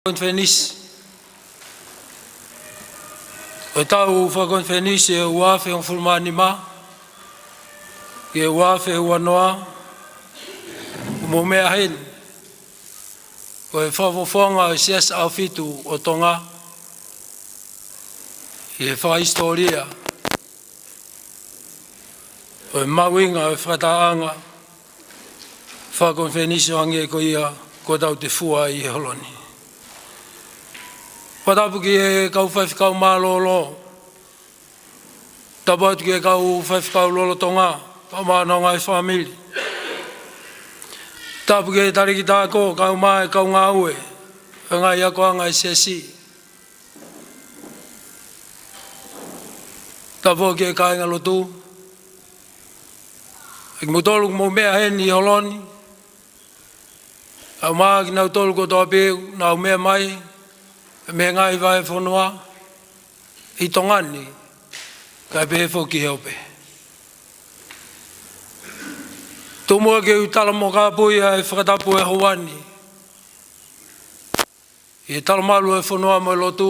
Conference. O tau fa conference e uafe on fulmani ma. E uafe uanoa. Mo mea hen. O e whafofonga o sias au fitu o Tonga. E wha historia. O e mawinga o e whataanga. Wha conference o ange ko ia ko tau te fua i holoni. Patapu ki e kau whaiwhikau mālolo. Tapatu ki e kau whaiwhikau lolo Tonga. Kau mānonga e whamili. Tapu ki e tariki tāko, kau mā e kau ngā ue. E ngai ako anga e sesi. Tapu ki e kāinga lotu. E ki mutolu mo mea hen i holoni. Kau mā ki nau tolu ko toa pēu, nau mea mai. Me ngai vai whanua i tongani kai pēwho ki heope. Tōmua ke utala mo kāpui e whakatapu e hawani. I talamalu e whanua mo lotu.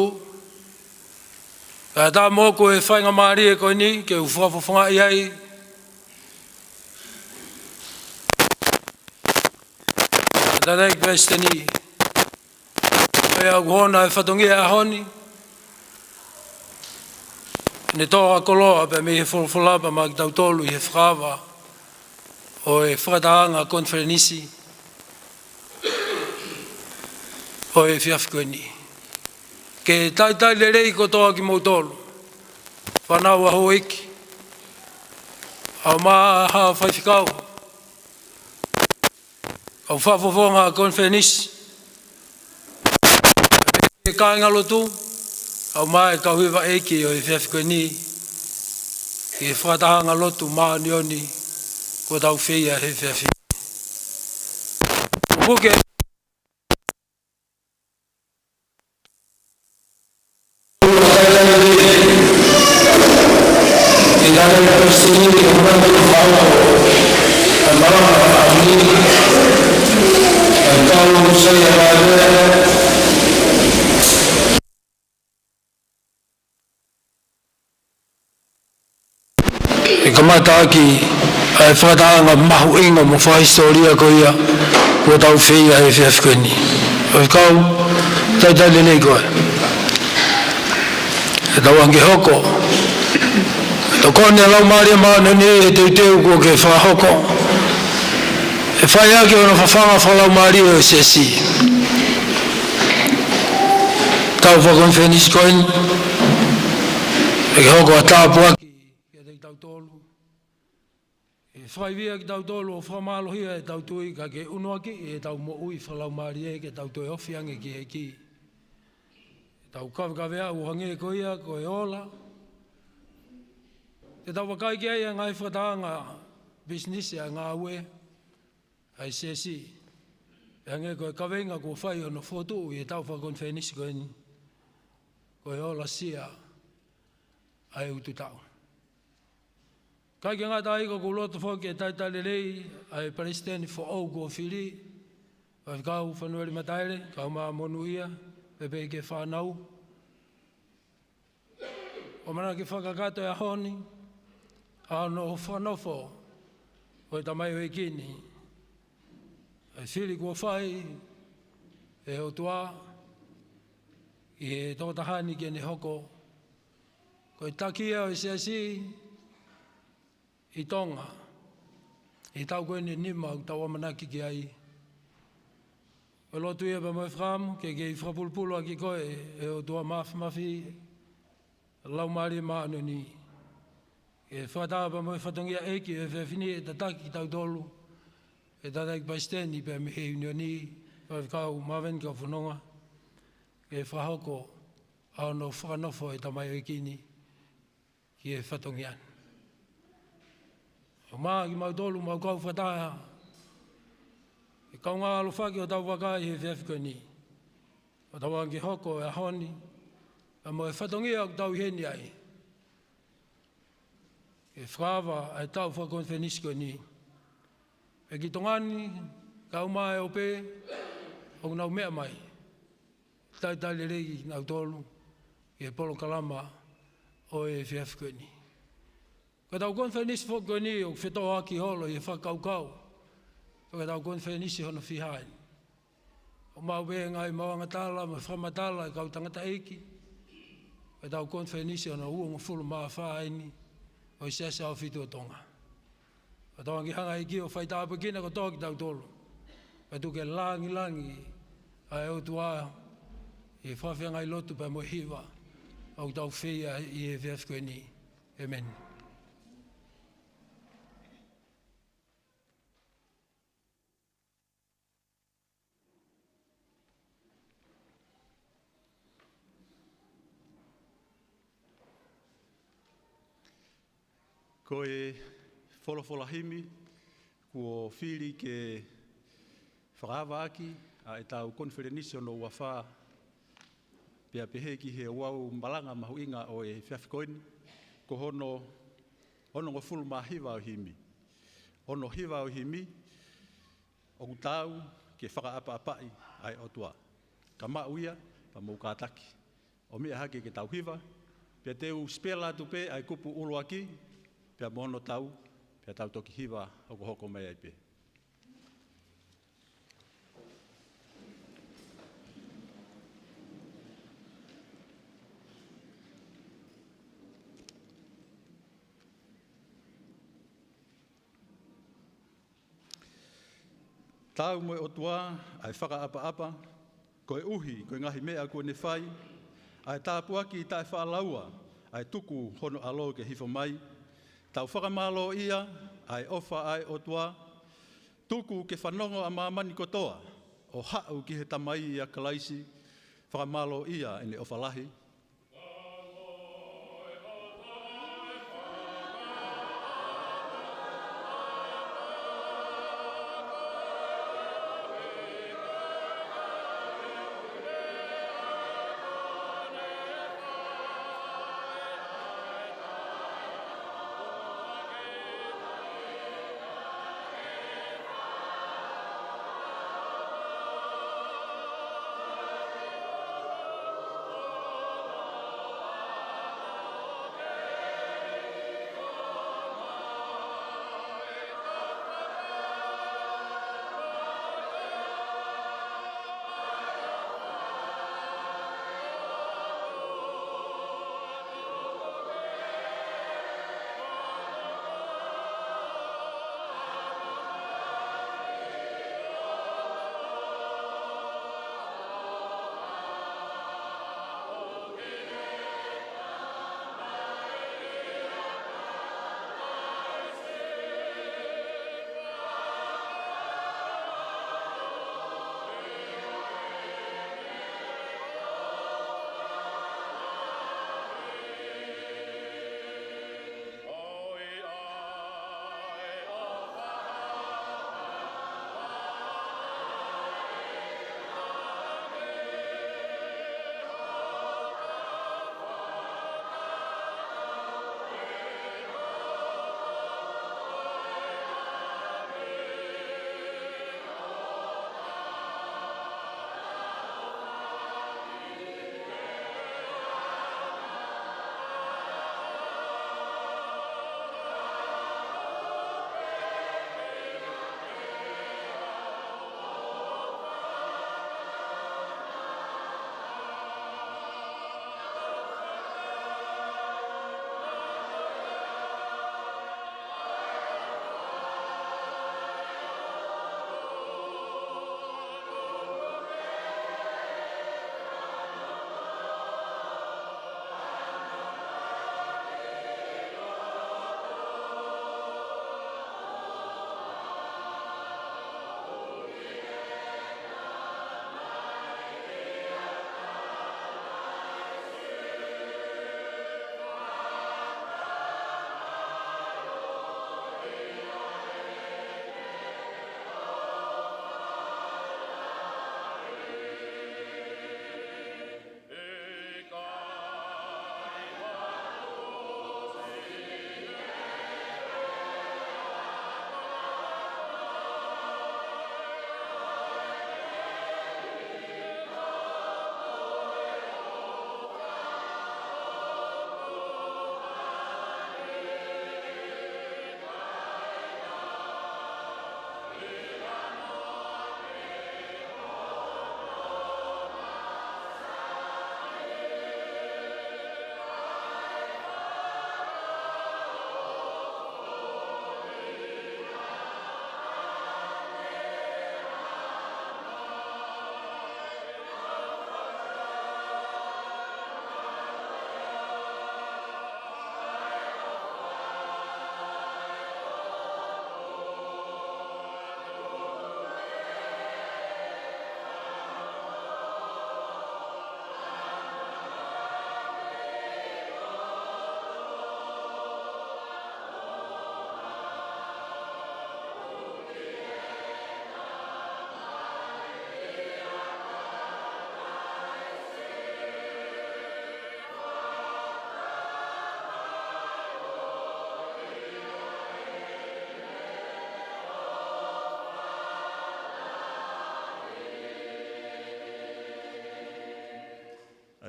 Kai tā mōko e whainga maari e koe ni ke uwhawhawhanga i ai. Tadek Presteni. E au hona e whatongia a honi. Ne toa koloa pe me he wholwholapa ma ki tau tolu i he whakawa o e whakataanga konferenisi o e whiawhikueni. Ke tai le rei ko toa ki mau tolu. Whanau a ho iki. Au maa haa whaiwhikau. Au whawhawhonga konferenisi. E kāinga lotu, au mai ka huiwa eki o e whiawhikueni i e whakatahanga lotu maa nioni ko tau whia he whiawhikueni. Puke i nare Presteni i hana ki Paula a marama a hini a tau Saia Vaea e kamata aki e whakataanga mahu inga mo whahistoria ko ia ko tau whia e whiawhikueni. O kau taitale nei koe. E tau ange hoko. E tau kone lau maria maana ni e teuteu ko ke whahoko. E whai ake ona whawhanga whalau maria o sesi. Tau whakonwhenis koen. E ke hoko a tāpu aki. Whai via ki tau tolu o whamalohia e tau tui ka ke unoaki e tau mo ui whalau maari e ke tau tui ofiange ki e ki. Tau kawekawea uhange ko ia ko e ola. Te tau wakai ki ai a ngai whakataanga business a ngā ue ai sesi. E hange ko e kawenga ko whai ono whotu i e tau whakonwhenisi ko e ko e ola sia ai utu tau. Kai ki ngata aiko ko loto whoki e taitale rei ai President for Ogo Whiri Vakaua Fanueli Mataele, kau maa monu ia, pepe ke whanau. O mana ke whakakato e honi, ano whanofo, o e tamai o e kini. Ai whiri kua whai, e o tua, i e tōtahani ki ene hoko, ko e takia o e siasi, I Tonga, I tau koene nima au tau amanaki ki ai. O lotu ia pa moe whakamu, ke i whapulpulu aki koe, e o tua mafi, lau maari maano ni. E whataha pa moe whatongia eki, e whiawhini e tataki ki tau tolu, e tataki Presteni pa me he unioni, whakau Maveni Kaufononga, e whahoko, au no whakanofo e tamai o ekini, ki e whatongian. O maa ki mau tolu, mau kau whataha. E kau ngā alofaki o tau wakai he whiawhikueni. O tau angi hoko e honi. A mo e whatongia o tau heni ai. E whakawa e tau whakonwhenisi E ki tongani, kau mai o pē, o nau mea mai. taitale rei nau tolu, e polo kalama o e whiawhikoni. Ka tau konwhenisi whokoni o whetau aki holo i whakaukau. Ka tau konwhenisi hono whihai. O mau ngai mawanga tala, ma whamatala i kau tangata eiki. Ka tau konwhenisi hono uongo fulu maa whaini o i sesa o whitu o Tonga. Ka tau angi hanga iki o whaitapa kina ko toki tau tolu. Ka tuke langi a e o tua i whawhengai lotu pa mo hiwa au tau whia i e whiawhikoni. Amen. Ko e wholawholahimi, kua whiri ke whakawa aki, a e tau konferenisio no wawha pia pehe ki he wau malanga mahuinga o e whiawhikoini, ko hono ngo fulu mahiwa o himi. Ono hiwa o himi, o kutau ke whakaapa-apai ai otua. Ka mauia, pa mou kātaki. O mea hake ke tau hiwa, pia teu spela tupe ai kupu ulu aki, pia mono tau, pia tau toki hiwa o hoko mai ai pe. Tau moe o tua, ai whakaapa-apa, koe uhi, koe ngahi mea koe ne whai, ai tāpuaki i tae whaalaua, ai tuku hono alo ke hifo mai, tau whakamalo ia, ai ofa ai o tua, tuku ke whanongo a mamani kotoa, o hau ki he tamai i a kalaisi, whakamalo ia ene ofa lahi.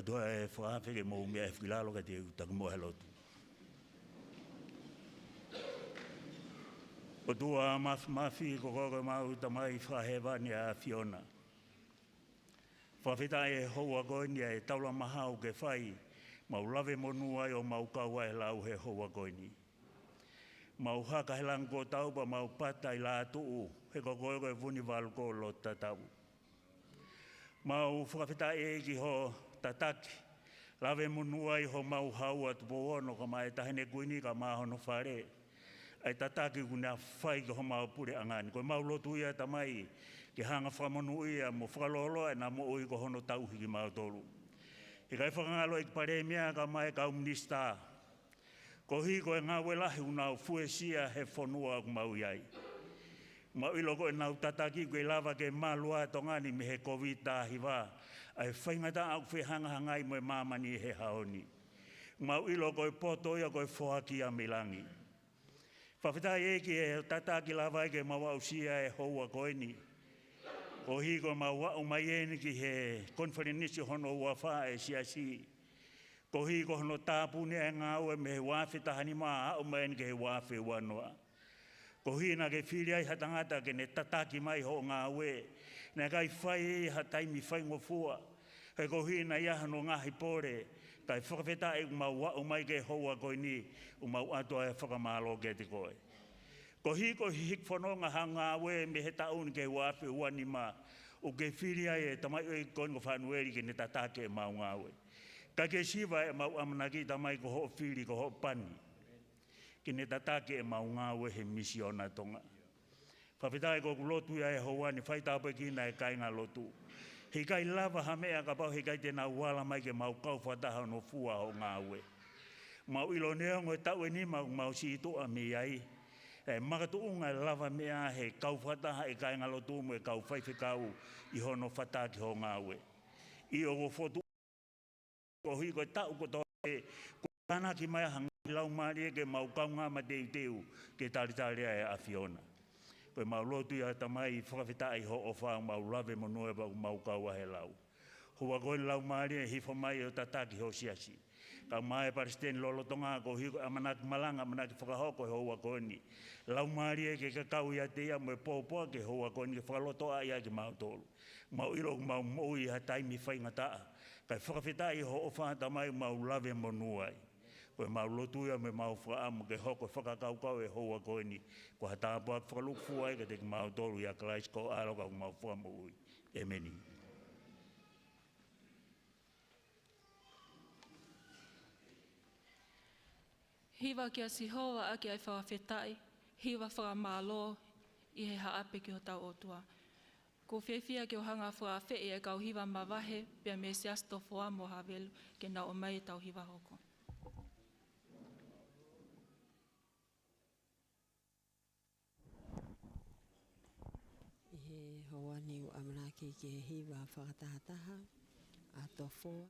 Atua e whakawheke mō mea e whilalo ka te utakumoa lotu. O tua mafi ko koko mau tamai whahewani a Fiona. Fakafeta'i e hoa koini e taula mahau ke whai, mau lave monua o mau kaua e lau he hoa koini. Mau haka he lango taupa mau pata i Latu, he koko e vuni valko lo Tongatapu. Mau Fakafeta'i e ki ho tataki, lave monua i ho mau haua tupo ono ka mai tahene kuini ka mahono whare. Ai tataki kuna whai ki ho mau pure angani. Koe mau lotu ia tamai ki hanga whamonu ia mo whakalolo e na mo ui ko hono tauhi ki mau tolu. I kai whakangalo i pare mea ka mai ka minista. Ko hi ko e ngā welahi unau fuesia he whanua ku mau iai. Mau ilo ko e nau tataki koe lava ke malua tongani me he COVID tahi wā. Ai whaingata au whehanga hangai mo e mamani he haoni. Mau ilo ko e poto ia ko e whoaki a milangi. Fakafeta'i e ki e tataki lava ke mau ausia e hoa koini. Ko hiko ma wa'u mai eni ki he konferenisi hono ua wha e siasi. Ko hiko hono tāpune e ngāu e me he wāwhi tahani maa au mai eni ki he wāwhi wanoa. Ko hina ke whiri ai hatangata ke ne tataki mai ho ngāu e. Nē kai whai e ha taimi whai ngofua. He ko hina iaha no ngahi pore. Kai Fakafeta'i ma wa'u mai ke hoa koini. Umau atua e whakamalo ke te koe. Ko hiko hik whanonga hanga we me he taun ke wāwhi uani ma. O ke whiria e tamai o i kongo whanueri ke ne tatake e mau ngāwe. Ka ke siwa e mau amanaki tamai ko ho whiri ko ho pani. Ke ne tatake e mau ngāwe he Missionary Tonga. Fakafeta'i ko lotu ia e hoani whaitape kina e kai ngā lotu. He kai lava ha mea ka pau he kai tēnā wala mai ke mau kauwhataha no fua ho ngāwe. Mau ilo neongo e tau e ni mau si itoa me ai. E makatuunga e lava mea he kauwhataha e kai ngalotu mo e kau whaiwhikau i hono whataki ho ngāwe. I o whotu ko hui ko tau ko tō e kūrana ki mai hangi lau maari e ke mau kaunga ma teu teu ke taritarea e a Fiona. Koe mau lotu ia tamai Fakafeta'i ho o whao mau lave monue pa mau kaua he lau. Hua koe lau maari e hifo mai o tataki ho siasi. Ka mai President lolo tonga ko hiko amanaki malanga amanaki whakahoko he hoa koeni. Lau maari e ke kakau ia te ia mo e pōpua ke hoa koeni ke whakalotoa ia ke mau tolu. Mau ilo mau moui ha taimi whaingataa. Kai Fakafeta'i ho o whata mai mau lave monuai. Koe mau lotu ia me mau whaamu ke hoko whakakaukau e hoa koeni. Ko ha tāpua whakaluku ai ke te mau tolu ia Klaisko aloka ku mau whaamu ui. Emeni. Hiwa kia si hoa aki ai Fakafeta'i, hiwa whakamālo i he haape ki ho tau otua. Ko whiawhia ki o hanga whakawhe'i e kau hiwa mawahe, pia me si asto whoa mo hawelu ke na o mai tau hiwa hoko. I he hoa ni o amanaki ki he hiwa whakatahataha, a to whoa.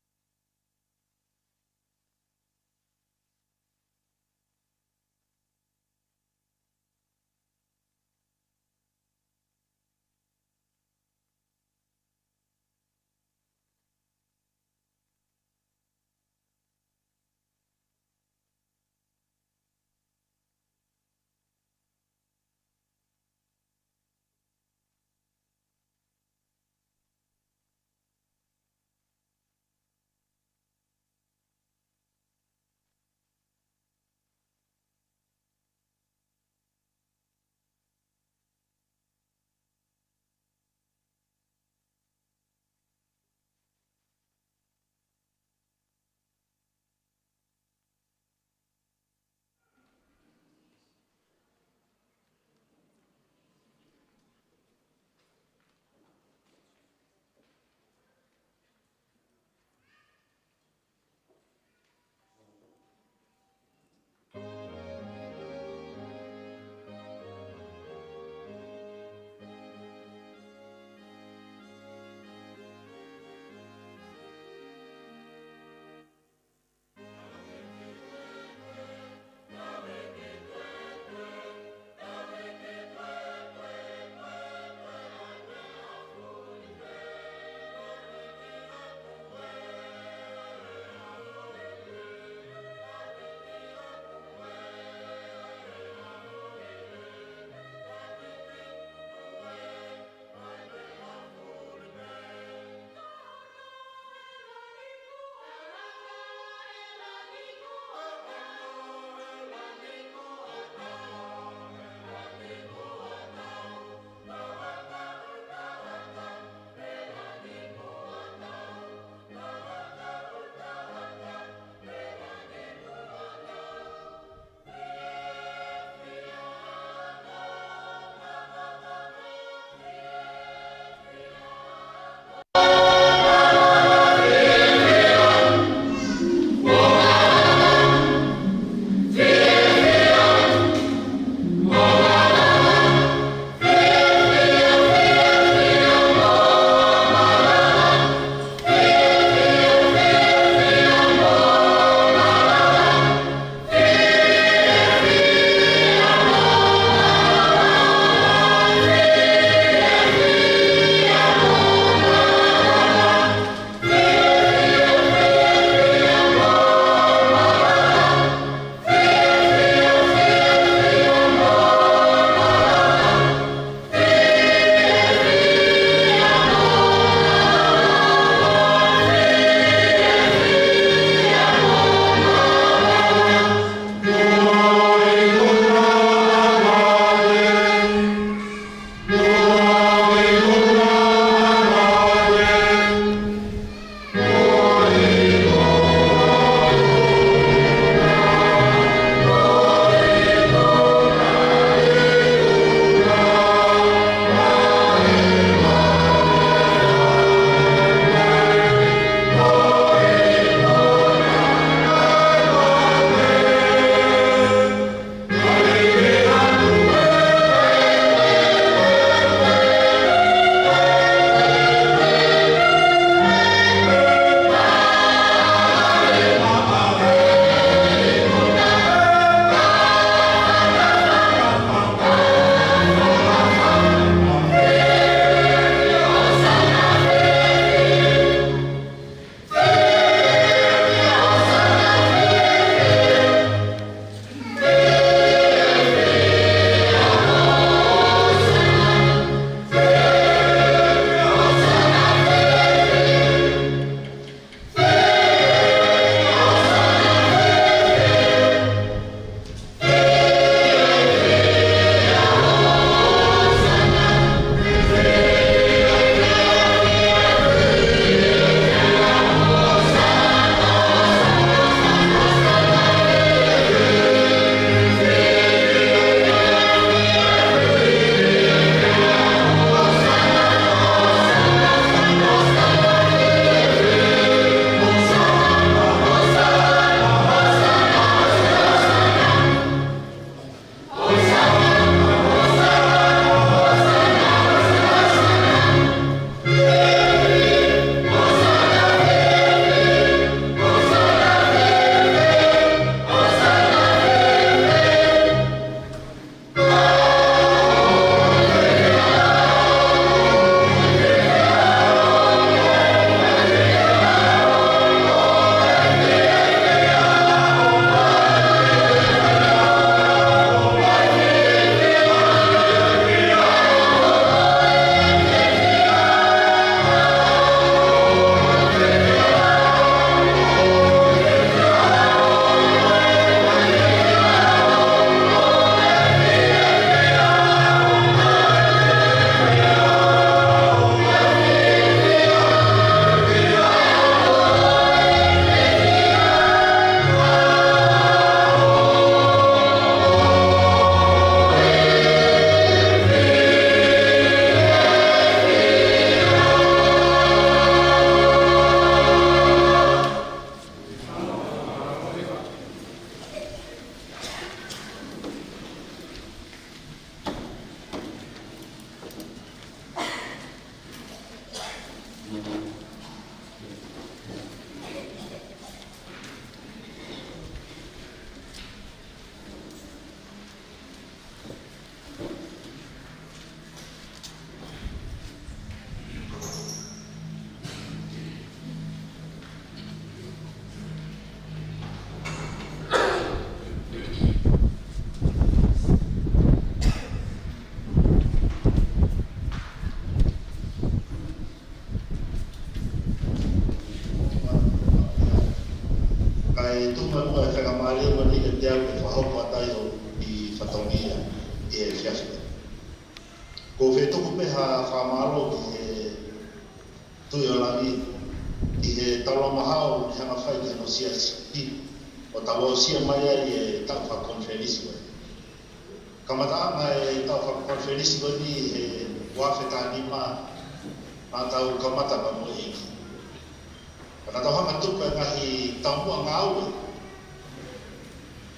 Ai tunga mua e whakamari o ni ke te au ke whahoko atai o I whatongia I e whiawhika. Ko whetuku peha whamaro ki he tui o langi I he taulomahao hanga whai ki no sia si o tawa o sia mai ai e tau whakonferisi wai. Kamataanga e tau whakonferisi wai ni he wafeta'i ma tau kamata pa mo iki. Kana tau hanga tuka ngahi tau mua ngāue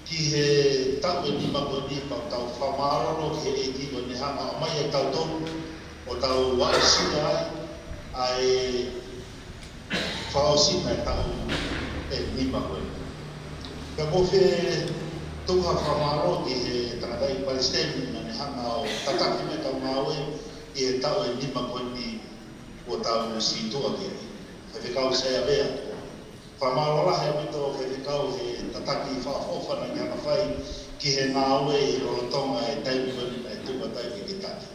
ki he tau e ni mako ni pa tau whamaroro ki he eiti o ni hanga o mai e tau tonu o tau waesia ai whaosina e tau e ni mako ni. Ka kowe tuha whamaro ki he tangata I Palestine na ni hanga o tataki me tau ngāue I he tau e ni mako ni o tau si tua ki Whewhikau Saia Vaea. Whamaro lahe amito whewhikau he tataki whaafofana ki hana whai ki he ngāue I Tonga e taimwani na e Tongatapu ki taki.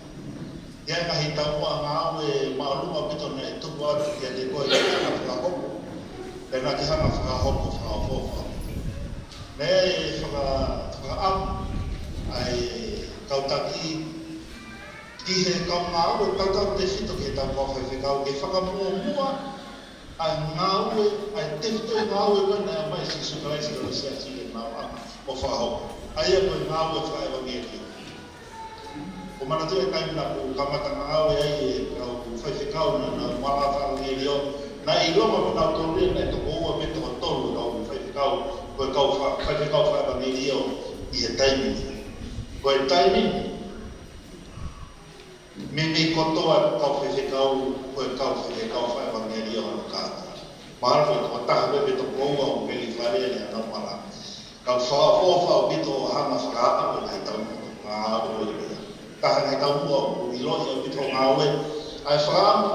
Ia ngahi taumua ngāue maaluma pito na e tupu atu ki a te koe ki hana whakahoko. Pena ki hana whakahoko whaafofa. Me e whakaamu ai kautaki ki he kau ngāue tautau te whito ki he taumua whewhikau ki whakamua ai ngāue, ai tefto ngāue wana e mai si sukaraisi o sia si e ngāua o whahoko. Ai e koe ngāue whaewa ngeti. O mana tu e kaimina ku kamata ngāue ai e kau whaiwhikau na marawhara ngeri o. Na I longa mo nau tōre na e toko ua me toko tolu kau whaiwhikau koe kau whaiwhikau whaewa ngeri o I he taimini. Koe taimini Mimi kotoa kau whewhikau, koe kau whewhikau whaewa ngeri o hana kāta. Mahara koe kua taha pepe to koua o peli wharea ni anau mara. Kau whaafoofa o bito o hana whakaata koe ngai tau ngā ue rea. Taha ngai tau mua o ilohi o bito ngā ue. Ai whaamu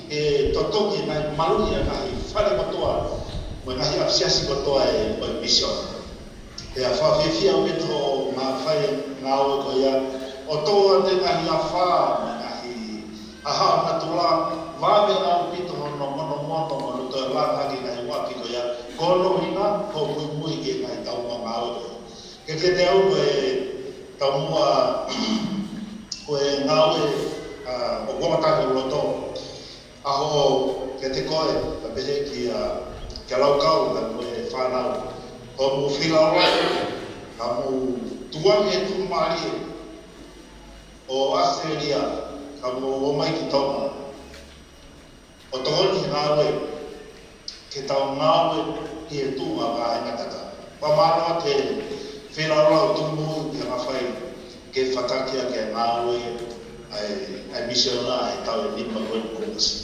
e totoki ngai marui a ngahi whare kotoa, mo ngahi apsiasi kotoa e Missionary. E a whawhewhia o bito ngā whae ngā ue koe ia, o toa te ngahi a whā, me ngahi a hao na tula, wāwe au pito hono mono moto mono toa lāngaki ngahi waki ko ia, kono hina, ko mui ke ngahi taumua ngā ue. Ke te au koe taumua, koe ngā ue o komataki uroto, aho ke te koe, ka pehe ki a laukau, ka koe whanau, ko mu whilaroa, ka mu tuangi e tūmari o Australia, ka mo mai ki Tonga. O tōni ngāwe, ke tau ngāwe I e tūnga ngā ingatata. Pamanoa te whenara o tūmu ki ngā whai, ke whatakia ke ngāwe ai Missionary e tau e nima koe kōmasi.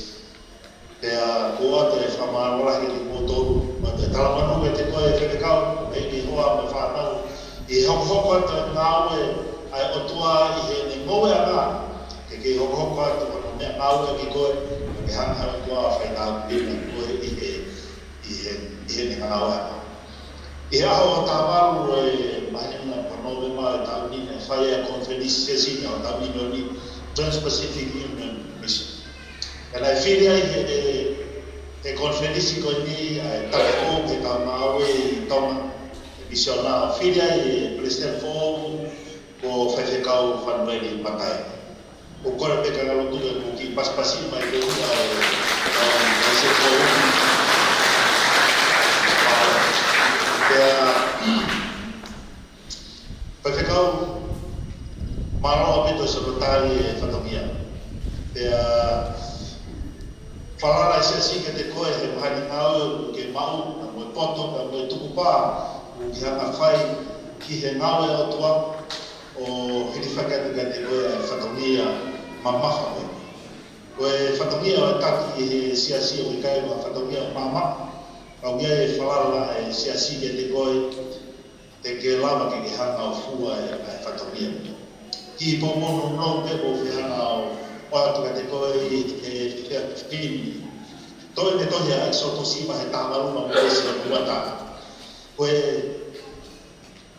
Pea kua te whamanoa ki mōtoru, ma te talamanu e te koe e whewekau, e ni hoa me whanau, I hoko atu ngāwe ai o tua I he ni ngoe ana, ke hoko atu ana mea ngāue ki koe, ke hanga kua whainau pina koe I he ni ngāue ana. I aho o tāwaru e mahina panowe mai tau nina Vaea Conference Sesina o tau nina ni Trans-Pacific Union Mission. E nai whiri ai he conference koe ni tāko ke tau ngāue I Tonga, Missionary. Whiri ai President ko whewhekau Fanueli Mataele. O kore peka ngalo tuga ko ki paspasi mai ke ua e se kou Paula. Pea whewhekau maroa pito sekretari e whatamia. Pea whalala se si ke te koe he mahani ngau ke mau, na moe poto, na moe tukupā, o ki hanga whai ki he ngaue o tua, o hiri whakatu ka te koe e whatongia mamaha koe. Koe whatongia o taki he siasi o ikai wa whatongia o mamaha. Kau ia e whalala e siasi ke te koe te ke lama ke hanga o fua e whatongia. Ki pomono no pe o whihanga o atu ka te koe I te whini. Toi me tohi a eksoto sima he tāmaruma mo esi o kuata. Koe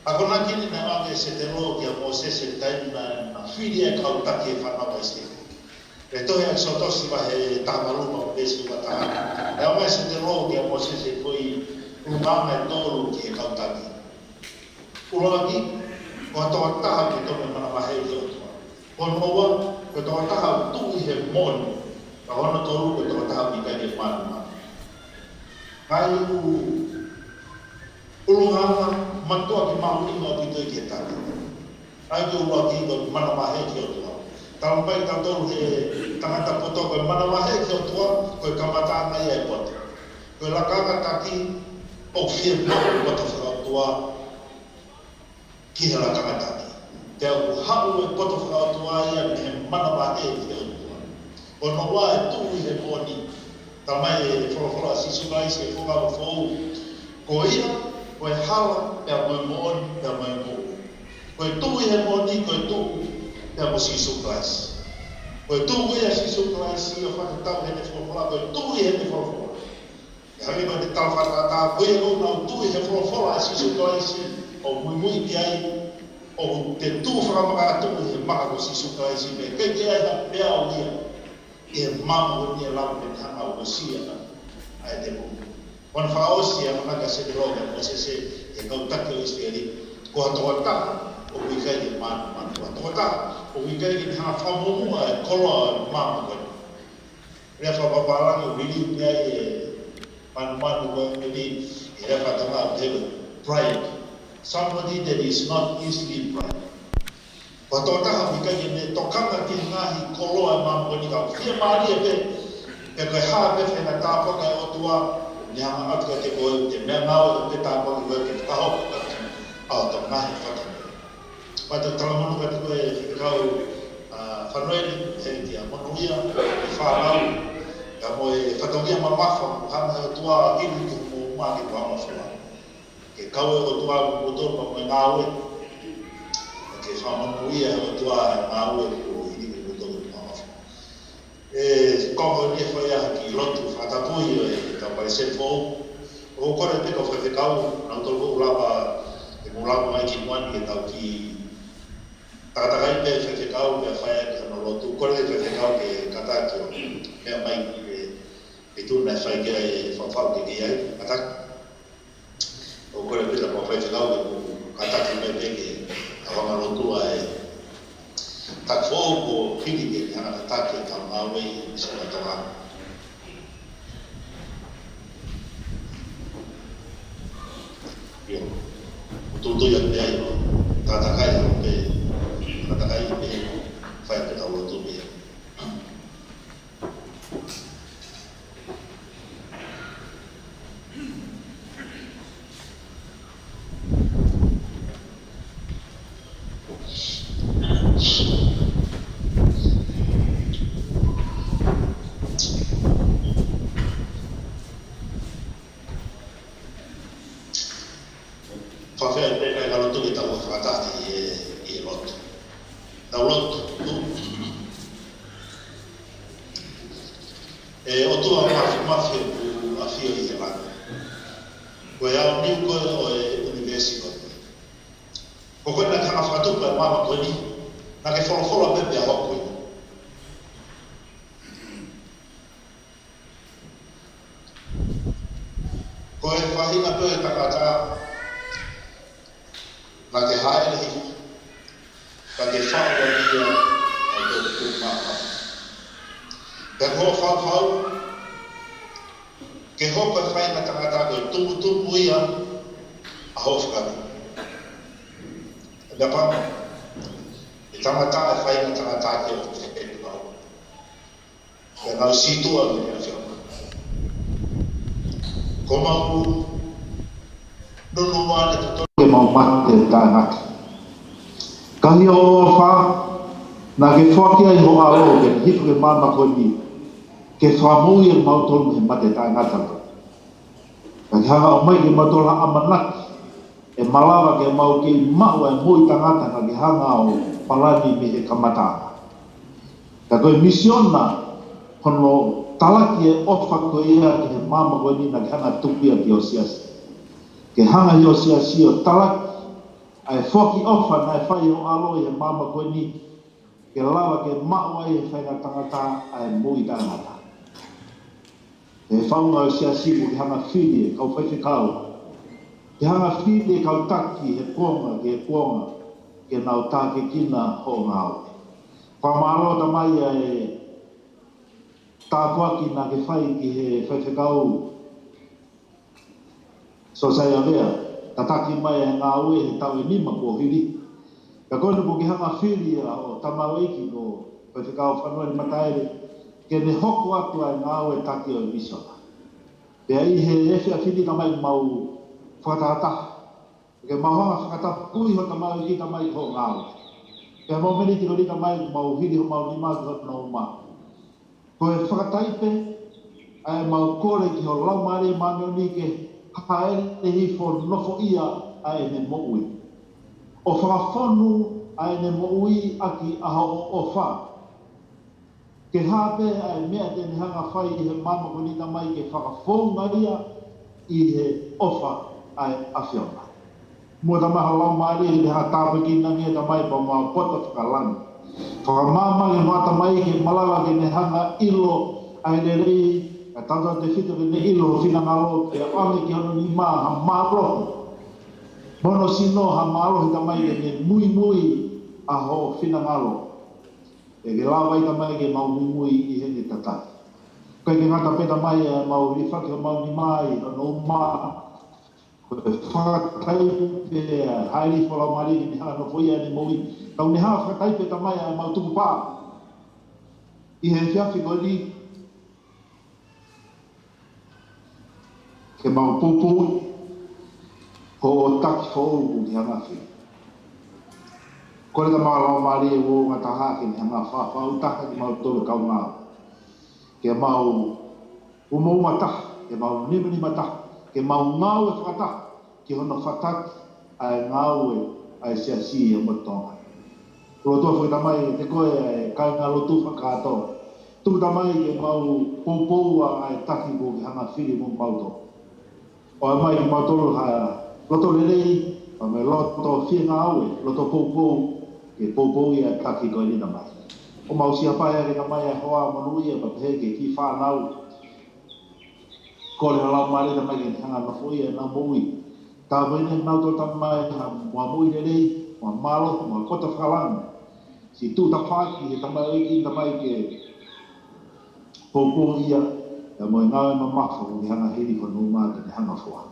ako nā kini nā wange se te roa ki a Mosese taimina na whiri e kautaki e whanau este. E tohi a eksoto sima he tāmaruma mo esi o kuata. E o mai se te roa ki a Mosese koi Ulanga e tolu ki e kautaki. Uloaki, ko toa taha ki tome mana mahei ki otua. Ko noa, ko toa taha tui he moni. Ka hono tolu ko toa taha mi kai e mana. Kai ulunganga matua ki mauni ngā pito i ki e taki. Kai ki uloaki ko mana mahei ki otua. Tau pai tau tolu he tangata poto ko mana mahei ki otua, ko kamata ngai e poto. Ko lakanga taki, o fia mau poto whakautua ki he lakanga taki. Te au hau e poto whakautua ia me he mana mahei ki otua. O no wā e tui he moni, ta mai e whorofora sisu laisi e whokau whou. Ko ia, ko e hala, e a Moimoi, e a Moimoi. Ko e tui he moni, ko e tui, e a mo sisu laisi. Ko e tui e a sisu laisi, o whakatau he ne whorofora, ko e tui he ne whorofora. E hawi ko te tau whakatau, ko e o nau tui he whorofora a sisu laisi, o Moimoi ki ai, o te tū whakamaka tui he maka ko sisu laisi, me kei ki ai ha pea o ia. E mamu ni lau me hanga o sia ai te mo. Ona faosi a mana se de roga, o se e kautaki o isteri, ko atoa ta o wikai ni manu manu. Ko atoa ta o wikai ni hanga whamomua e koloa mamu ko. Rea whapaparangi o rili ni ai e manu manu ko ni e rea whatanga o tewe. Pride. Somebody that is not easily pride. Ko tō taha wika ki me tokanga ki ngahi koloa e mamu ni kau. Fia maari e pe, e koe haa pe whenga tāpaka e otua, ni hanga atu te koe, te mea ngau e pe tāpaka koe ke whakahoka kaki, au tō ngahi whakame. Pata talamonu ka te koe e whikau Fanueli, he ki a monuia, e whanau, ka mo e whatongia mamafa, hanga e otua ili ki mo maki kwa mawhua. Ke kau e otua mo tōpa mo e ngāwe, ke whamanuia o tua ngāue o hiri o tōku mawawha. E kongo ni whai aha ki Latu, whatapui o e tau pai se fōu. O kore peka whai whekau, nau tōku ulapa, e mūlapa mai ki mwani e tau ki takatakai pe whai whekau, mea whai aki hano Latu. Kore te whai whekau ke kataki o mea mai e tūna e whai kia e whawhau ke ki ai, kataki. O kore peka whai whekau e kataki mea peke wanga rotua e tak fōu ko hiri ke hana katake e tau ngāwe i sona tonga. Io, o tūtui a pēa i o tātakai a pe, tātakai i pe whai pe tau rotu pēa. Na ke whaki ai ho aro ke hitu ke mama koni ke whamui e mautonu he mate tai ngatanga. Ka ke hanga o mai ke matola amanaki e malawa ke mau ke maua e mui tangata ka ke hanga o palani me he kamata. Ka koe misiona hono talaki e ofa ko ia ke he mama koni na ke hanga tupia ki o siasi. Ke hanga hi o siasi o talaki ai whaki ofa na e whai o alo e he mama koni ke lawa ke maua e whainga tangata ai mui tangata. E whaunga o sia sipu ki hanga whiri e kau whaiwhikau Ke hanga white kautaki he kuonga ke nau tā ke kina ho ngāo. Whamaro ta mai e tāpuaki nā ke whai ki he whaiwhekau so Saia Vaea, ta taki mai e ngā ue he tau e nima kua hiri. Ka kone po ki hanga whiri o tamau eiki ko whaiwhekau Fanueli Mataele, ke ne hoko atu ai ngā ue taki o Missionary. Pea i he ewhia whiri ta mai mau whakatahataha. Ke mahonga whakataha kui ho tamau eiki ta mai ho ngā ue. Pea mau meni tiko rita mai mau hiri ho mau nima ki ho nau maa. Ko e whakataipe, ai mau kore ki ho lau maare maneoni ke haere hi fo nofo ia ai ne moui. O whakawhonu ai ne moui aki aho o wha. Ke hape ai mea te hanga whai i he mama konita mai ke whakawhonga ia i he ofa ai awhiona. Mua ta maha lau maare i te hanga tāpe ki nangia ta mai pa mua pota whakalani. Whakamama ke mata mai ke malawa ke ne hanga ilo ai ne rei ka tata te whita ke ne ilo whina ngalo ke ange ki hono ni maa ha mārohi. Mono sino ha mārohi ta mai ke ne mui a ho whina ngalo. E ke lawai ta mai ke mau mui i hene tataki. Kai ke ngata peta mai e mau rifaki o mau ni mai no maa. Ko e whakatai pe haeri whala mari ke ne hanga no foia ni moui. Kau ne haa whakatai pe ta mai e mau tuku pā. I he whiawhi ko li ke mau pupui ho o taki whauku ki hanga whi. Kore ka maa lau maari e wo ngā taha ke ni hanga whawhau taha ki mau tolu kau ngā. Ke mau umou mataha, ke mau nimani mataha, ke mau ngau e whakataha ki hono whataki ai ngau e ai siasi e mo Tonga. Rotua whakamai te koe e kai ngā lotu whakatoa. Tukutamai ke mau poupoua ai taki ko ki hanga whiri mo mauto. O ai mai ki mautoro ha loto rerei, o me loto whia ngā aue, loto poupou, ke poupou i ai taki ko ni mai. O mau si apai ke mai e hoa manui e papehe ke ki whanau. Ko le halau maare ta mai ke hanga na fui e na moui. Tā wene nauto ta mai ha mua mui rerei, mua malo, mua kota whakalanga. Si tu ta whaki e ta mai oiki ta mai ke poupou ia, e mo ngā e mamafa o ki hanga hiri ko numa ke ne hanga fua.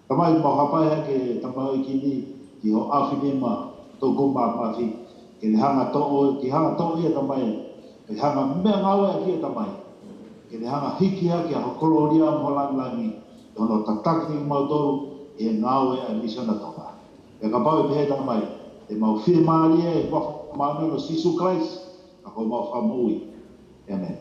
Tamai mau hapai hake tamai ki ni ki ho awhinima tō kumā pāwhi ke ne hanga to'o, ki hanga to'o ia tamai ke hanga mea ngāwe a kia tamai ke ne hanga hiki hake a ho koloria mo langi e hono tataki ki mautoru e ngāwe a Missionary Tonga. E ka pau e pehe tamai e mau whie maaria e wafu maanono Sisu Christ a ko mau whamui. Amen.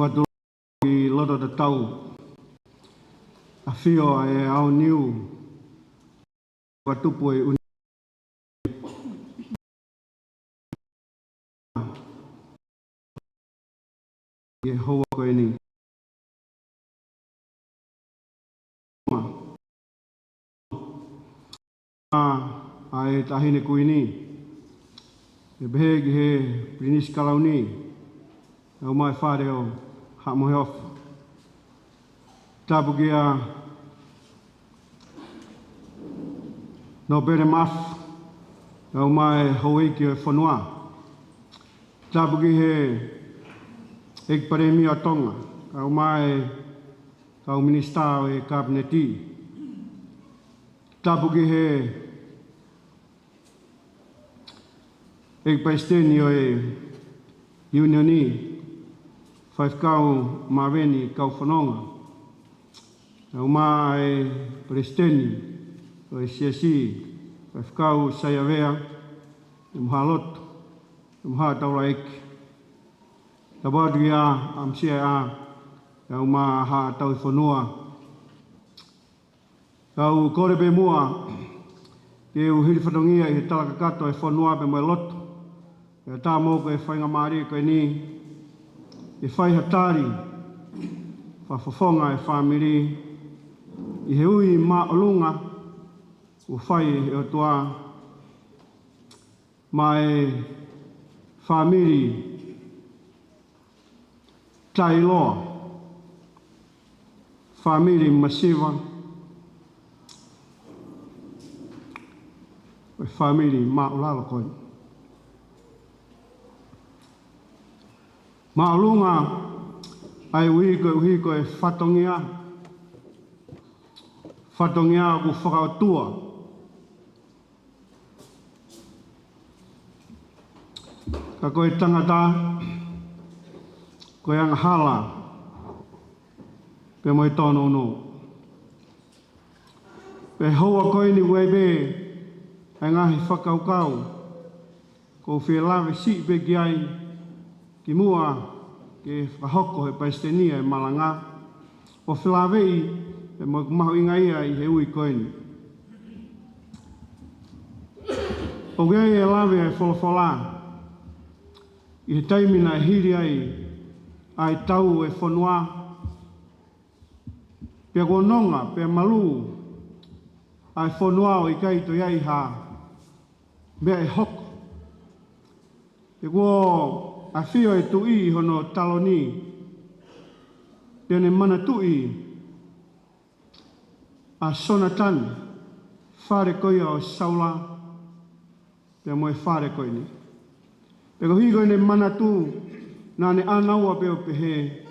Whatu ki loto te tau a whio e au niu watupu e uni e hoa koe ni. Ai tahine kui ni. E behe ki he prinis kalau ni. Au mai whāreo ha mohe ofa. Tapu ki a no bere maf. Au mai hoi ki o whanua. Tapu ki he ek paremi a Tonga. Au mai kau minista o e kabineti. Tapu ki he ek paisteni o e unioni. Fakafeta'i Maveni Kaufononga. Au mai Presidenti o e CSI. Fakafeta'i Saia Vaea. E muha loto. E muha taula eki. Tabadu ia amsia a. Au ma ha tau whanua. Au kore pe mua. Ke u hiri whatongia i he talaka kato e whanua pe mai loto. E tā mōko e whainga maari koe ni. E whai hatari, whawhawhonga e whamiri, i he ui mā olunga, o whai e o toa, mā e whamiri, tai loa, whamiri masiva, o whamiri mā olala koe. Maalunga ai uhi ko e whatongia ku whakautua. Ka koe tangata, koe angahala, pe moi tono no. Pe hoa koe ni webe, ai ngahi whakaukau, ko whilawe si pe ki ai, ki mua ke whahoko he paistenia e malanga o whilawei e mahu inga ia i he ui koeni. O gei e lawe e wholawhola i he taimina e hiri ai tau e whanua pia kononga, pia malu ai whanua o i kaito iai ha mea e hoko. E kuo a whio e tui hono taloni, pene mana tui, a sona tani, whare koia o saula, pia moe whare koi ni. Peko higo ne mana tu, nā ne anaua peo pehe,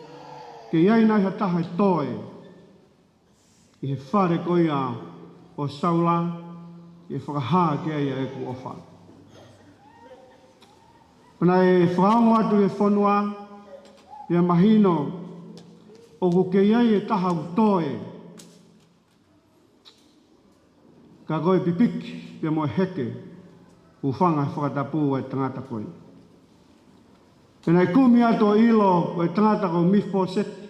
ke iai nai hataha toe, i he whare koia o saula, i he whakahaa ke aia e ku ofa. Pena e whaongo atu e whanua, ia mahino, o ku ke iai e taha utoe. Ka koe pipiki, pia moe heke, u whanga e whakatapu e tangata koe. Pena e kumi atu o ilo o e tangata koe mifpo seti,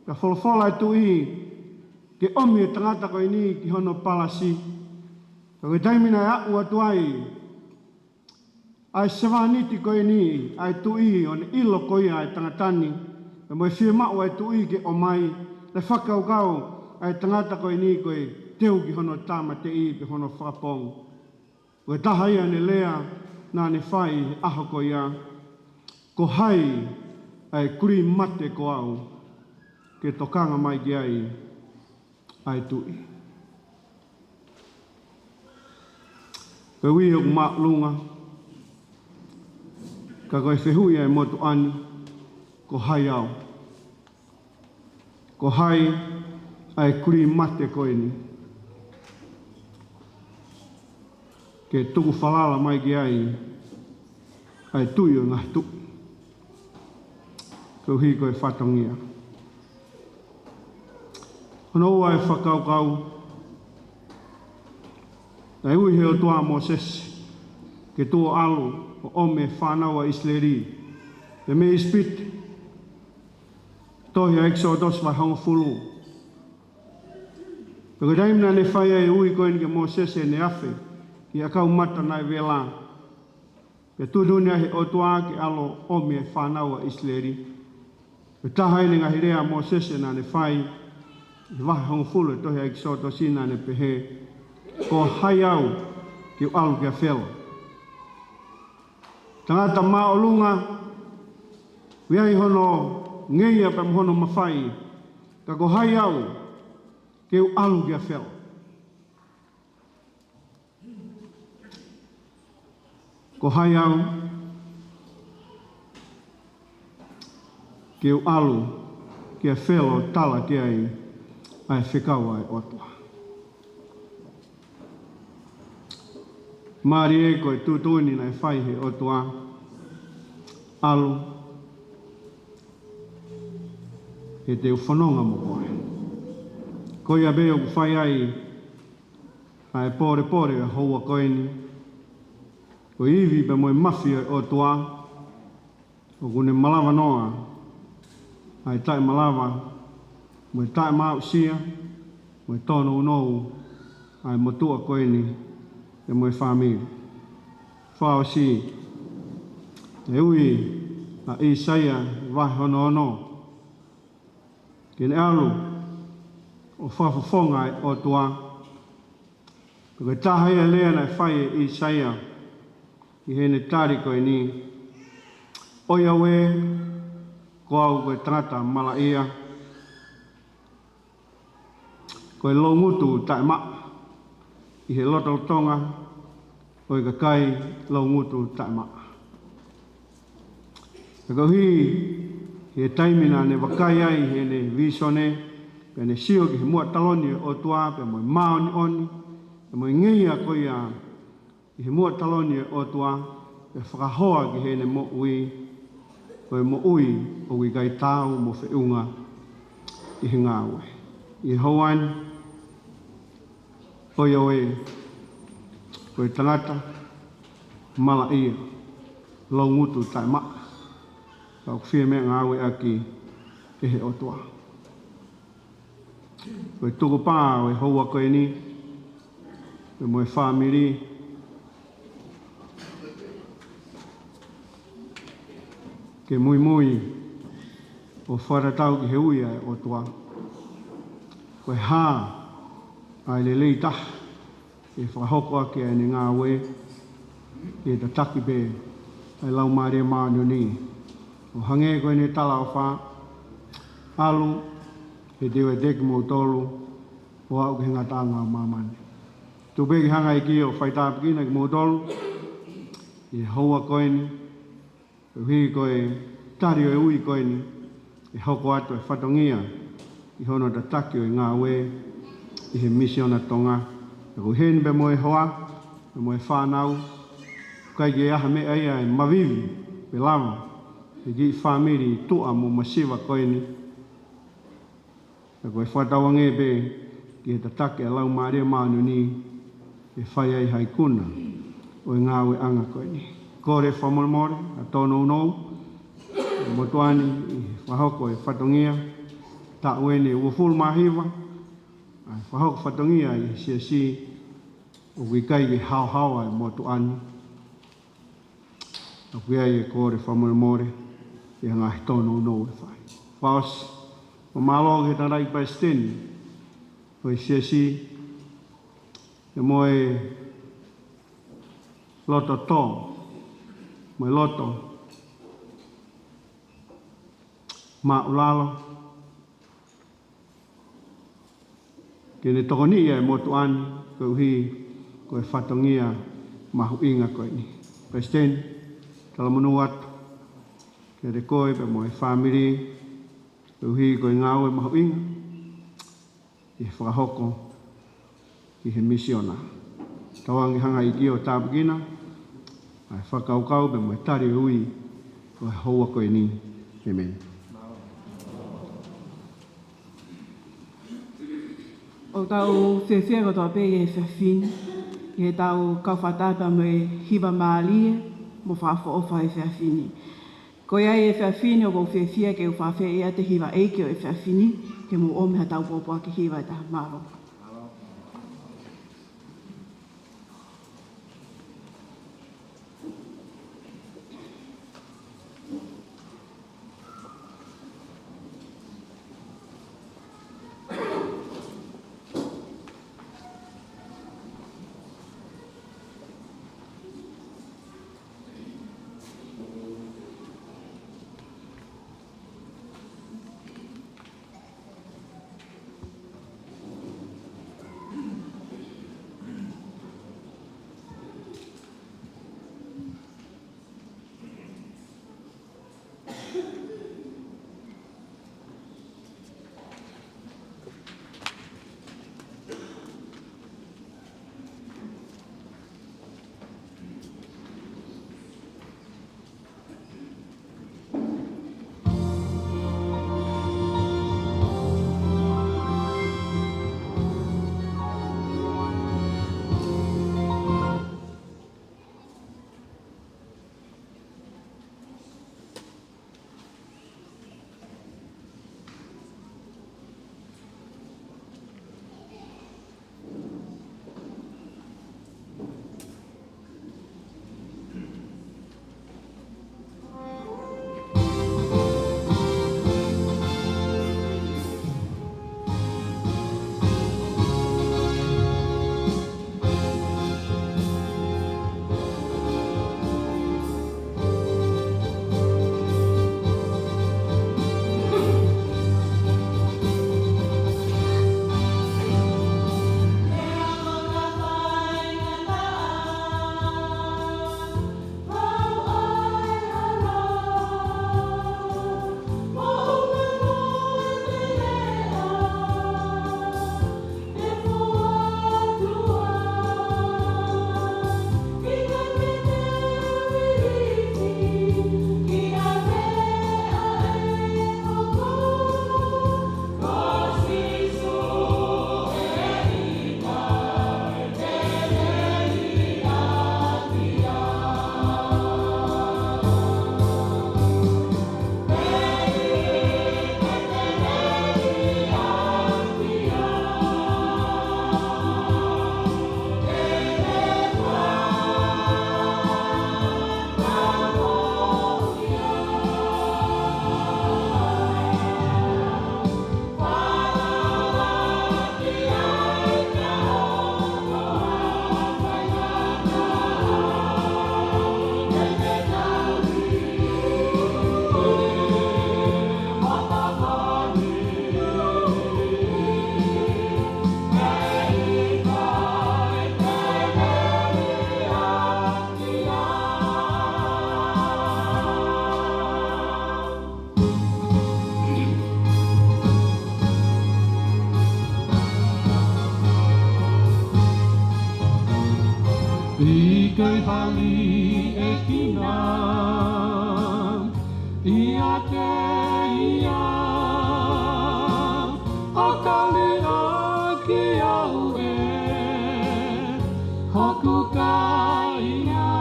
ka wholawhola e tu i, ke omi e tangata koe ni ki hono palasi, ka koe taimina e aku atu ai, ai sewaniti koe ni, ai tui o ne ilo koe ai tangatani, e moe whia mao ai tui ke o mai, le whakaukau ai tangata koe ni koe teu ki hono tāma te i pe hono whakapong. Koe taha ia ne lea, nā ne whai aho koe ia, ko hai ai kuri mate ko au, ke tokanga mai ki ai tui. Koe ui o mak lunga, ka koe whehui e motu ani, ko hai au. Ko hai ai kuri mate koe ni. Ke tuku whalala mai ki ai tui o ngah tuk. Ko hi koe whatongia. Hono ua e whakaukau. Ai ui heo tua Moses, ke tua alu, o ome whanaua Isleri, e me ispit, tohi a Exodus vai hongo fulu. Peko daimna ne whaia e ui koen ke Moses e ne afe, ki a kau mata nai vela. Pe tudunia he o tua ke alo ome whanaua Isleri, E tahai ni ngahi rea mo sese na ne whai, i wahi hongo fulu tohi a kisoto sina ne pehe, ko hai au ki alu kia whelo. Tangata maolunga, wiai hono ngeia pa mhono mawhai, ka ko hai au ki alu kia whelo. Ko hai au ki alu kia whelo tala ki ai Vakaua e otua. Māri e koe tūtūni nei whai he otua alu he te uwhanonga mo koe. Koe a beo ku whai ai pore pore a houa koe ni. Ko iwi pe moe mawhia e otua o kune malawa noa ai tai malawa moe tai mausia moe tono unou ai motua koe ni e moe whamiri. Whao si e ui a i Saia wahi hono ono. Kene alu o whafafonga e otua. Koe tahai a lea nei whai e i Saia i hene tari koe ni. Oia we ko au koe tangata mala ia. Koe lo ngutu tai maa. I he loto tonga, oi ka kai lau ngutu tai maa. Ko he taimina ne wakai ai he ne visone, pe ne sio ki he mua taloni o tua, pe moe maoni oni, pe moe ngeia koe a i he mua taloni o tua, pe whakahoa ki he ne mo ui, koe mo ui o ui kai tau mo whiunga i he ngāwe. I hauani, oia oe, koe tangata, mala ia, lau ngutu tai maa, kau whia mea ngāwe aki e he otua. Koe tuku pā oe houa koe ni, koe moe whamiri, ke Moimoi o wharatau ki he uia e otua. Koe haa, ai le lei tah, e whahoko ake ai ni ngā we, e ta taki pe, ai lau maare maano ni. O hange koe ne tala o wha, alu, e dewe deki mo tolu, o au ke hinga tanga o mamani. Tu peki hanga i ki o whaitāpikina ki mo tolu, e haua koe ni, e hui koe, tari o e ui koe ni, e hoko atu e whatongia, i hono ta taki o i ngā we, i he Missionary Tonga. E ko heni pe moe hoa, pe moe whanau, kai ke aha me aia e Maveni, pe lama, e ki whamiri tua mo masiwa koe ni. E ko e whatawange pe, ki he tatake a lau maare maanu ni, e whai ai hai kuna, o i ngāwe anga koe ni. Kore whamolmore, a tono unou, e motuani, i whahoko e whatongia, ta uene uafulu mahiwa, whahoko whatongia i si o wikai ke hao-hawa e motu ani. A kuia i e kore whamolmore e ngahi tono unou e whai. Whaos, o malo ke tarai pa steni, o i si e moe loto tō, moe loto maulalo, kene tokoni ia e motu ani, koe uhi, koe whatongia mahu inga koe ni. President, talamunu atu, ke re koe pe moe whamiri, koe uhi koe ngāwe mahu inga, i whakahoko, i he misiona. Tawangi hanga i ki o tāpikina, ai whakaukau pe moe tari ui, koe haua koe ni. Amen. O tau whewhia ko tō pēi e whewhin, i he tau kauwhatata me hiwa maalie, mo whawha ofa e whewhini. Ko iai e whewhini o kou whewhia ke u whawhia ea te hiwa eike o e whewhini, ke mo omeha tau pōpua ke hiwa e taha maro. hali e kina ia te ia o kalira ki au e hoku ka ia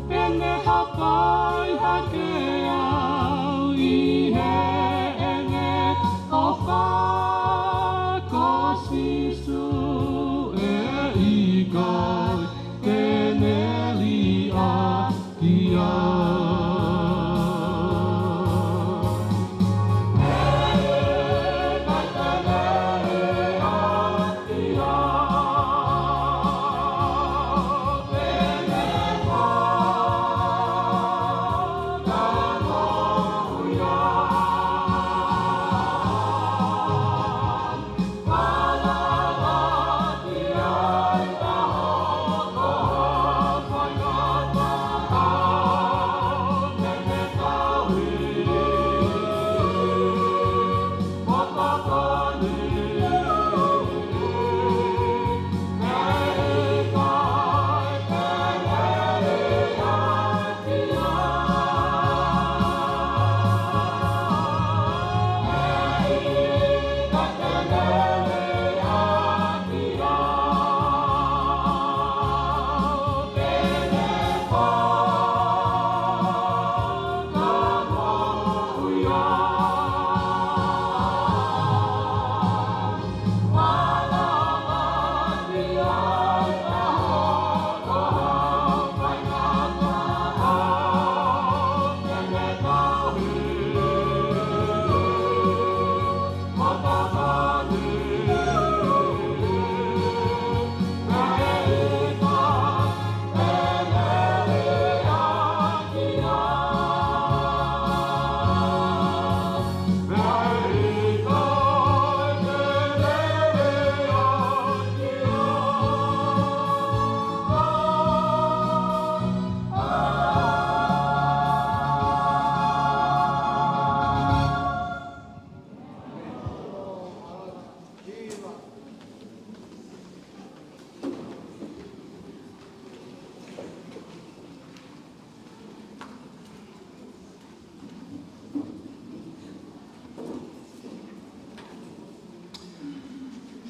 e ne hapai hake au i he e ne o whako sisu e i kai tene li a ki au.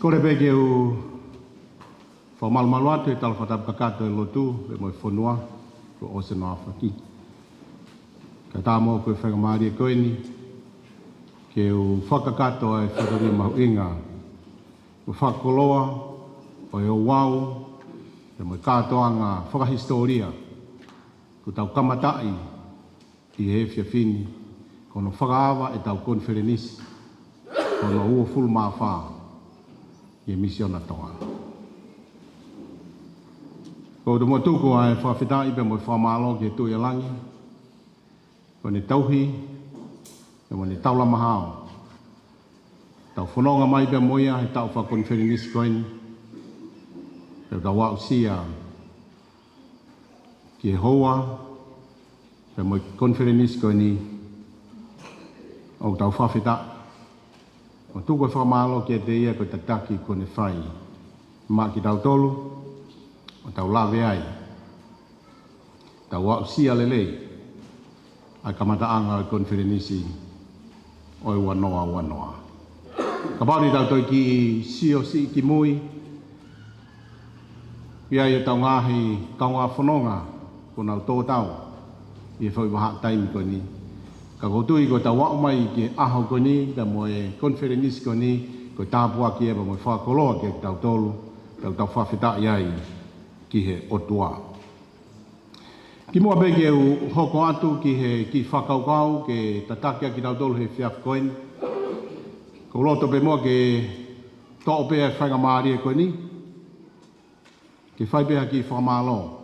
Ko le peke u whamalumalu atu e tala whatapakato e Latu e moi whanua ko o se noa whaki. Ka tā mō koe whakamari e koe ni ke u whakakato e whakari mahu inga u whakoloa o e o wau e moi katoa ngā whakahistoria ko tau kamatai i he whiawhini kono whakaawa e tau konferenisi kono ua fulu mawhaa i Missionary Tonga. Ko te motuku ai Fakafeta'i pe mo whamalo ki tu i langi. Ko ni tauhi, pe mo ni taula mahao. Tau whanonga mai pe moia he tau whakonferenisi koini. Pe tau wau sia ki he hoa, pe mo konferenisi koini o tau Fakafeta'i. O tuko e whamalo ki e te ia ko te taki ko ne whai. Mā ki tau tolu, o tau lawe ai. Tau wau sia lelei. Ai kamata anga o konferenisi o e wanoa. Ka pauni tau toi ki sio si ki mui. Ia i tau ngahi Kaufononga ko nau tō tau. I e whai waha taimi ko ni. Ka kotui ko tau wau mai ki aho ko ni, ta mo e konferenisi ko ni, ko tāpua ki e pa mo e whakoloa ki e tau tolu, tau Fakafeta'i ai ki he otua. Ki mua peke u hoko atu ki he ki whakaukau, ke tatakia ki tau tolu he whiaf koen. Ko loto pe mua ke tō pēa whaingamari e koe ni, ke whai pēa ki whamalo.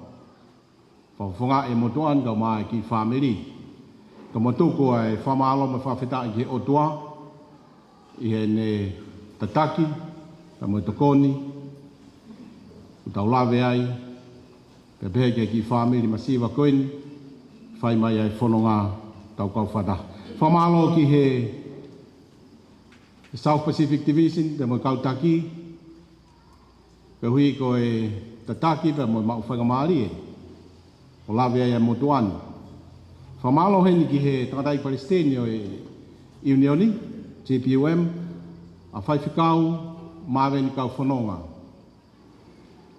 Whawhunga e motuan kau mai ki whamiri. Ka motuku ai whamalo me Fakafeta'i ki otua, i he ne tataki, ka mo tokoni, ku tau lawe ai, ka pēke ki whamiri masiwa koini, whai mai ai whanonga tau kauwhata. Whamalo ki he South Pacific Division, te mo kautaki, ka hui ko e tataki pe mo mau whakamari o lawe ai motuani. Whamalo heni ki he tangatahi Palestine o Unioni, JPUM, a whaiwhikau, Maveni Kaufononga.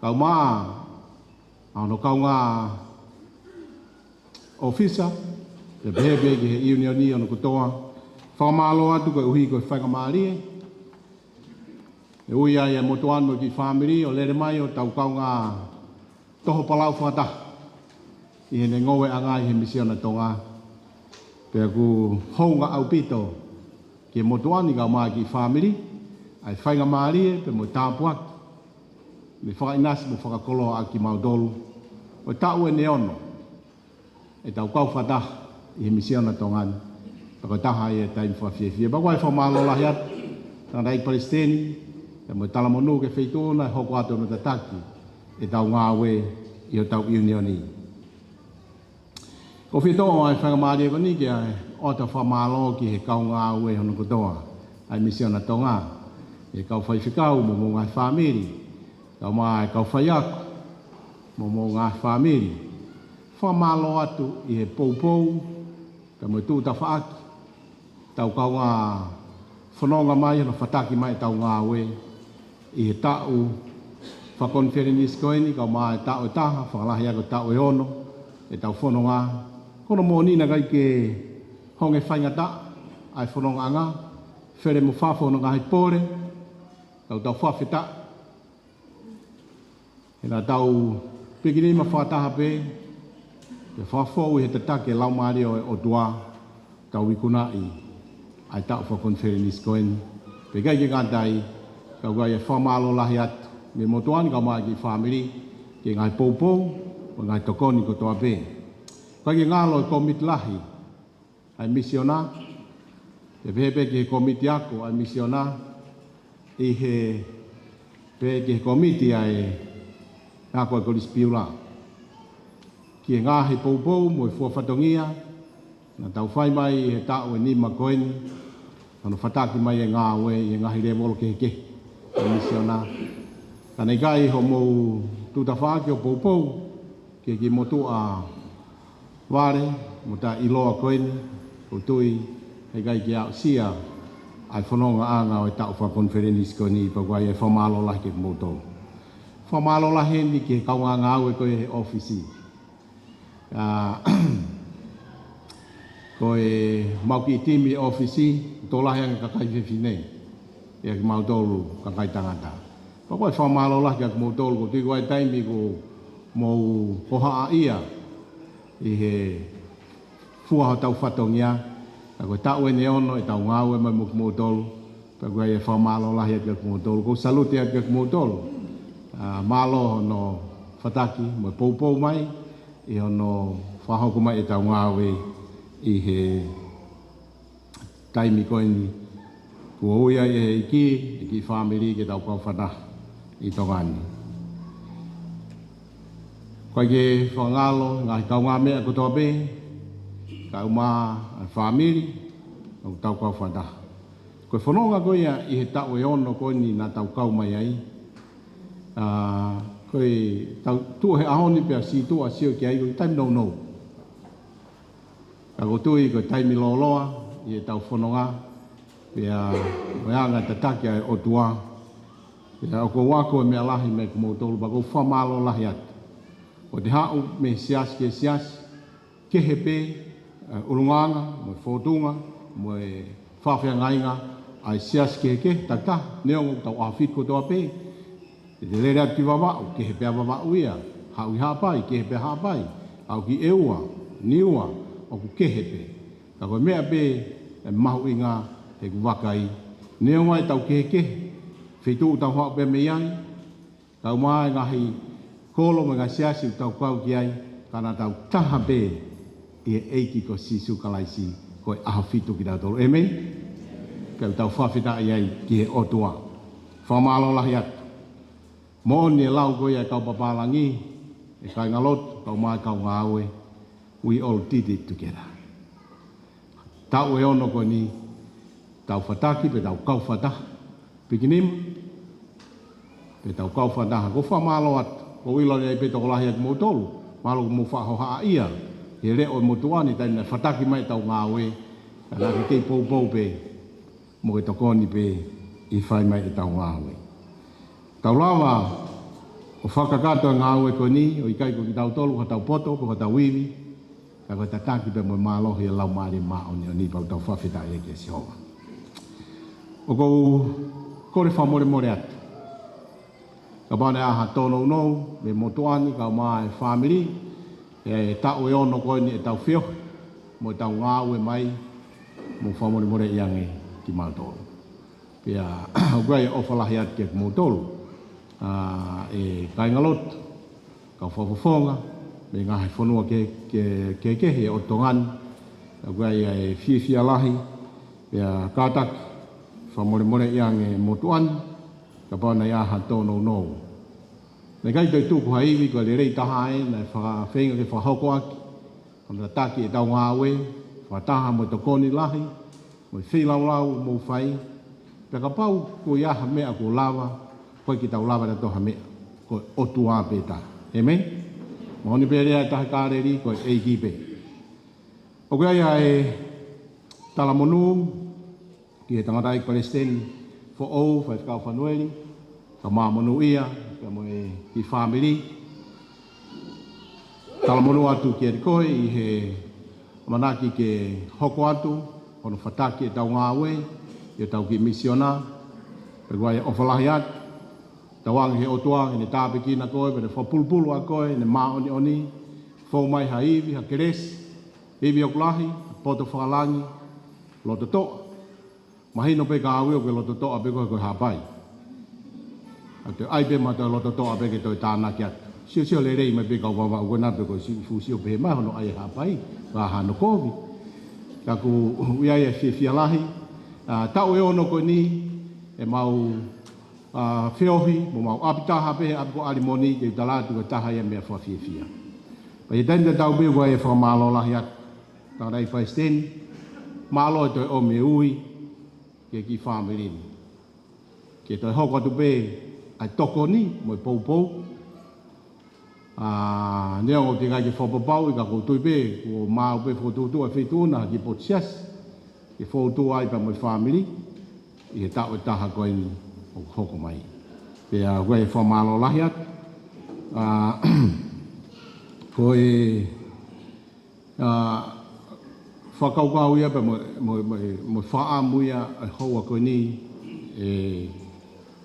Kau maa, ano kau ngā ofisa, te behebe ki he Unioni ono kutoa, whamalo atu koe uhi koe whakamari e ui ai e motuano ki whamiri o lere mai o tau kau ngā toho palau whata. I hene ngowe anga i he Missionary Tonga. Pea ku hounga au pito ki motuani kau maa ki whamiri. Ai whainga maari pe mo tāpuak. Me whakainasi mo whakakolo a ki maudolu. O tau e neono. E tau kau whata i he Missionary Tonga. Pako taha i e taim whawhiawhia. Pako ai whamalo lahi atu. Tanga rai Palestini. E mo talamonu ke whaitona e hoko atu no tataki. E tau ngāwe i o tau Unioni. Ko whitoa ai whangamaari e koni ki ai o ta whamalo ki he kau ngāwe hono kotoa. Ai Missionary Tonga. E kau whaiwhikau mo mo ngai whamiri. Kau mai kau whaiaku mo mo ngai whamiri. Whamalo atu i he poupou. Ka mo tūta whaaki. Tau kau ngā whanonga mai no whataki mai tau ngāwe. I he tau whakonferenis koeni, kau mai tau e taha, whakalahi ako tau e ono, e tau whanonga. Kono mō nina kai ke honge whaingata, ai whanonga anga, where mo whawhanonga hei pōre, tau tau whawheta'i. E nā tau pikirima whataha pē, te whawhau i he tatake lau maari o tua, tau ikunai, ai tau whakonferenis koeni. Pe kai ke ngātai, kau kai e whamalo lahi atu, me motuani kau mai ki whamiri, ki ngai poupou, o ngai tokoni ko toa pē. Kai ke ngalo e komiti lahi, ai misiona, te pepe ki he komiti ako, ai misiona, i he pe ki he komiti ai ako e kolis Beulah. Ki he ngahi poupou, mo e fuawhatongia, na tau whai mai he tau e nima koeni, ano whataki mai e ngāwe, i ngahi rewolo ke he kehi. Misiona. Kana i kai ho mou tuta whaake o poupou, ki motu a ware, mo ta iloa koeni, o tui, he kai ki au sia, ai whanonga anga o e tau whakonferenis koeni, pa kai e whamalo lahi ke moutou. Whamalo lahi ni ki he kaunga ngāwe koe he ofisi. Koe mauki i timi ofisi, tō lahi anga kakai whewhinei. Ia ki mautolu ka kai tangata. Pako e whamalo lahi ka mautolu ko tui koe taimi ko mou koha a ia i he fuaho tau whatongia. Ka koe tau e neono e tau ngāwe mai mo ki mautolu. Pako e whamalo lahi ka mautolu. Ko salute ka mautolu. Malo no whataki mo poupou mai. I hono whahoko mai e tau ngāwe i he taimi koe ni. Kua uia e ki whamiri ke tau kau whata i tongani. Koe ke whangalo, ngā kau ngā mea kutoa pē, kau mā whamiri, tau kau whata. Koe whanonga koe i he tau e ono koe ni nā tau kau mai ai. Koe tau tua he ahoni pia si tua sio ki ai, koe taimi nou nou. Ka kutui koe taimi loloa i he tau whanonga. Pea anga tataki ai o tua. Pea o ko wako e mea lahi me kumo tolu, pa ko whamalo lahi atu. O te hau me sias ke sias, ke he pē, urunganga, mo e whotunga, mo e whawhia ngainga, ai sias ke ke, tata, neongo tau ahawhit ko toa pē. Te lere atu ki wawau, ke he pēa wawau ia, hau i hapai, ke he pēa hapai, au ki eua, niua, o ku ke he pē. Ka koe mea pē, e mahu i ngā, he ku wakai. Neo mai tau keke, whitu tau hau pe me iai, tau mai ngahi kolo me ngai siasi tau kau ki ai, kana tau taha pe i e eiki ko sisu kalaisi, ko e aha whitu ki tau tolu. Amen? Kau tau whawheta'i ai ki he otua. Whamalo lahi atu. Mo ni e lau koe ai kau papalangi, e kai ngalot, kau mai kau ngāwe, we all did it together. Tau e ono ko ni, tau whataki pe tau kau whataha. Pikinima, pe tau kau whataha. Ko whamalo atu. ko ilo nei pe to lahi at mo tolu malo mo fa ho ha ia e re o mo tuani tai na fataki mai tau ngawe ala ke po pe mo ke to koni pe I fai mai e tau ngawe tau lava o whakakato ngawe ko ni o I kai ko ki tau tolu ka tau poto ko ka tau wiwi ka ko tataki pe mo malohi e lau maari mao ni o ni pau tau whawheta'i e ke si hoa o ko kore whamore more atu ka bane aha tono no me motuani ka mai family e tau e ono koe ni e tau whio mo tau ngawe mai mo whamore more iange ki mautolo pia o gai o whalahi atu ke mautolo e kaingalot ka whawafonga me ngahi whanua ke kehe o tongan o gai e whiwhia lahi pia kātak whamore more iange motuani ka pana ia ha tono no me kai te tuku haiwi ko le rei taha e na whenga ke whahoko aki ona taki e tau ngawe whataha mo tokoni lahi mo whilau mo whai pe ka pau ko ia ha mea ko lava koe ki tau lava na toha mea ko otua peta e me mo ni pe rea taha kāreri ko e kipe o koe ia e talamonu ki e tangatai Palestine fo o fa Kaufononga ka mamonu ia ka mo ki family talamonu atu ki e koe I he manaki ke hoko atu ono fataki e tau ngawe e tau ki Missionary pe guai o falahi atu tawang he otua ne tape ki na koe pe fo pulpulu a koe ne maoni oni fo mai haivi ha keres ivi oklahi poto whakalangi loto toa mahino pe ka awi o ke loto toa pe koe hapai ate ai pe mata loto toa pe ke toi tāna ki atu sio le rei mai pe ka wawa ua na pe koe fusio pe mai hono ai hapai ka hano kovi ka ku uia e fia lahi tau e ono koe ni e mau whiohi mo mau apitaha pe apiko alimoni ke talatu ka taha ia mea whawhiawhia pa i tenda tau pe koe e whamalo lahi atu ka rei Palestine malo e toi o me ui ke ki family ke toi hoko atu pe ai toko ni mo i pou nea o te kai ke whapapau I ka koutui pe ko mau pe whotutu a whituna ki potsias ke whotu ai pa mo i family I he tau e taha koe ni o hoko mai pe a koe e whamalo lahi atu koe whakaukau ia pa mo whaamu ia e hoa koe ni e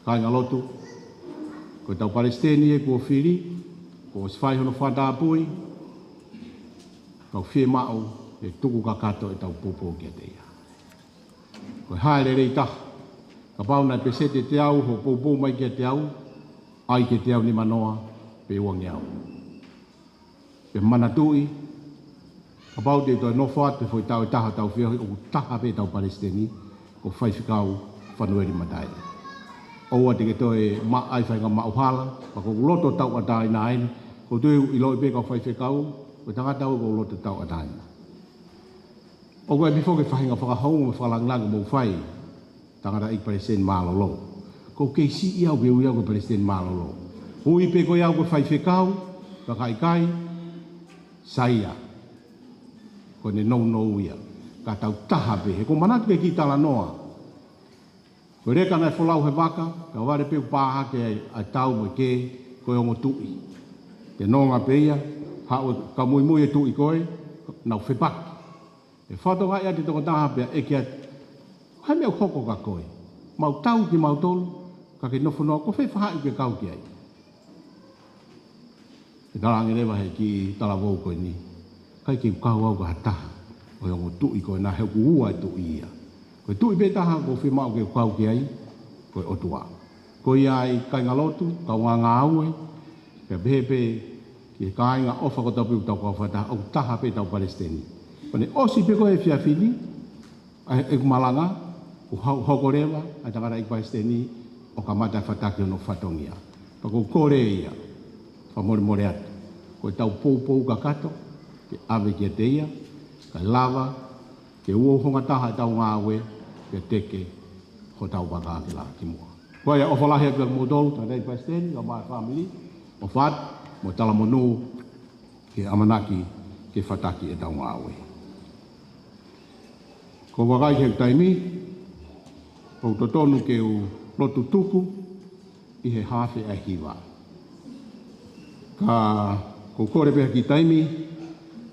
kaingalotu koe tau Palestini e kua whiri ko swai hono whatapui kau whie mao e tuku kakato e tau popo kia te ia koe haere rei taha ka pauna pe sete te au ho popo mai kia te au ai ke te au ni manoa pe uangi au pe manatui ka pau te toi nofo ate foi tau e taha tau whio o taha pe tau Palestini ko whaiwhikau Fanueli Mataele oua te ke toi ma ai whainga mauhala pa ko loto tau atai na aini ko tui I loi pe ka whaiwhikau ko tangatau ko loto tau atai o koe bifo ke whainga whakahongu me whalanglangu mou whai tangata I Palestine malolo ko keisi iau ke uiau ke Palestine malolo hui pe ko iau ko whaiwhikau ka kai Saia ko ne no ia ka tau taha pe he ko manatu ke ki tala noa ko reka na wholau he waka ka ware pe upaha ke ai tau mo ke ko ongo tui ke nonga pe ia ka muimui e tui koe nau whepak e whatonga ia te toko taha pe e kia hai mea hoko ka koe mau tau ki mau tolu ka ke nofo noa ko whewhaha I ke kau ki ai e tarangi rewa he ki tala wou koe ni kai ki ukau au ka hataha o ongo tui koe na heu kuua e tui ia koe tui pe taha ko whemau ke ukau ki ai koe otua ko ia I kaingalotu ka wanga aue ke behepe ki kainga ofa ko tapu tau kauwhataha au taha pe tau Palestini kone osi pe koe fia fili e kumalanga u hokorewa a tangara I Palestini o ka mata whatake ono whatongia pa ko kore ia whamore atu koe tau pou ka kato ke ave ki te ia ka lava ke uo honga taha tau ngāwe ke teke ho tau baka ke la ki mua koe ia ofalahi atu mo dolu tangara I Palestini o mai family o what, mo talamonu, ke amanaki, ke whataki e taunga awe. Ko wakai he taimi, o totonu ke u lotu tuku, i he hawhi a hiwa. Ka ko kore pēha ki taimi,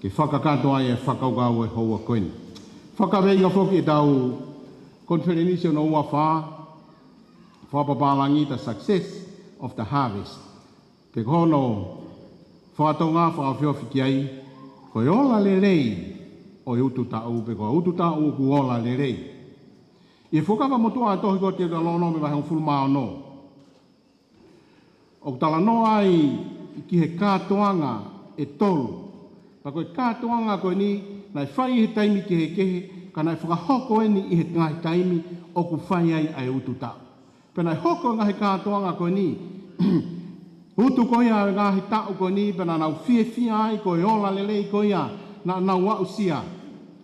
ke whakakatoa e whakaukau e hoa koini. Whakaweinga whoki e tau Conference no ua whapapalangi the success of the harvest. Pe kono whatonga whawhiowhiki ai, ko ola le rei o utu tau, pe ko utu tau ku ola le rei. I whakawa motua tohi ko te lono me wahe un fulmao no. O tala no ai ki he kātoanga e tolu. Pa koe kātoanga koe ni, nai whai he taimi ki he kehe, ka nai whakahoko eni i he ngai taimi o ku whai ai ai utu tau. Pe nai hoko ngahi kātoanga koe ni, utu koe ia ngahi tau koe ni, pe nau fia ai koe ola lelei koe ia, na nau wau sia.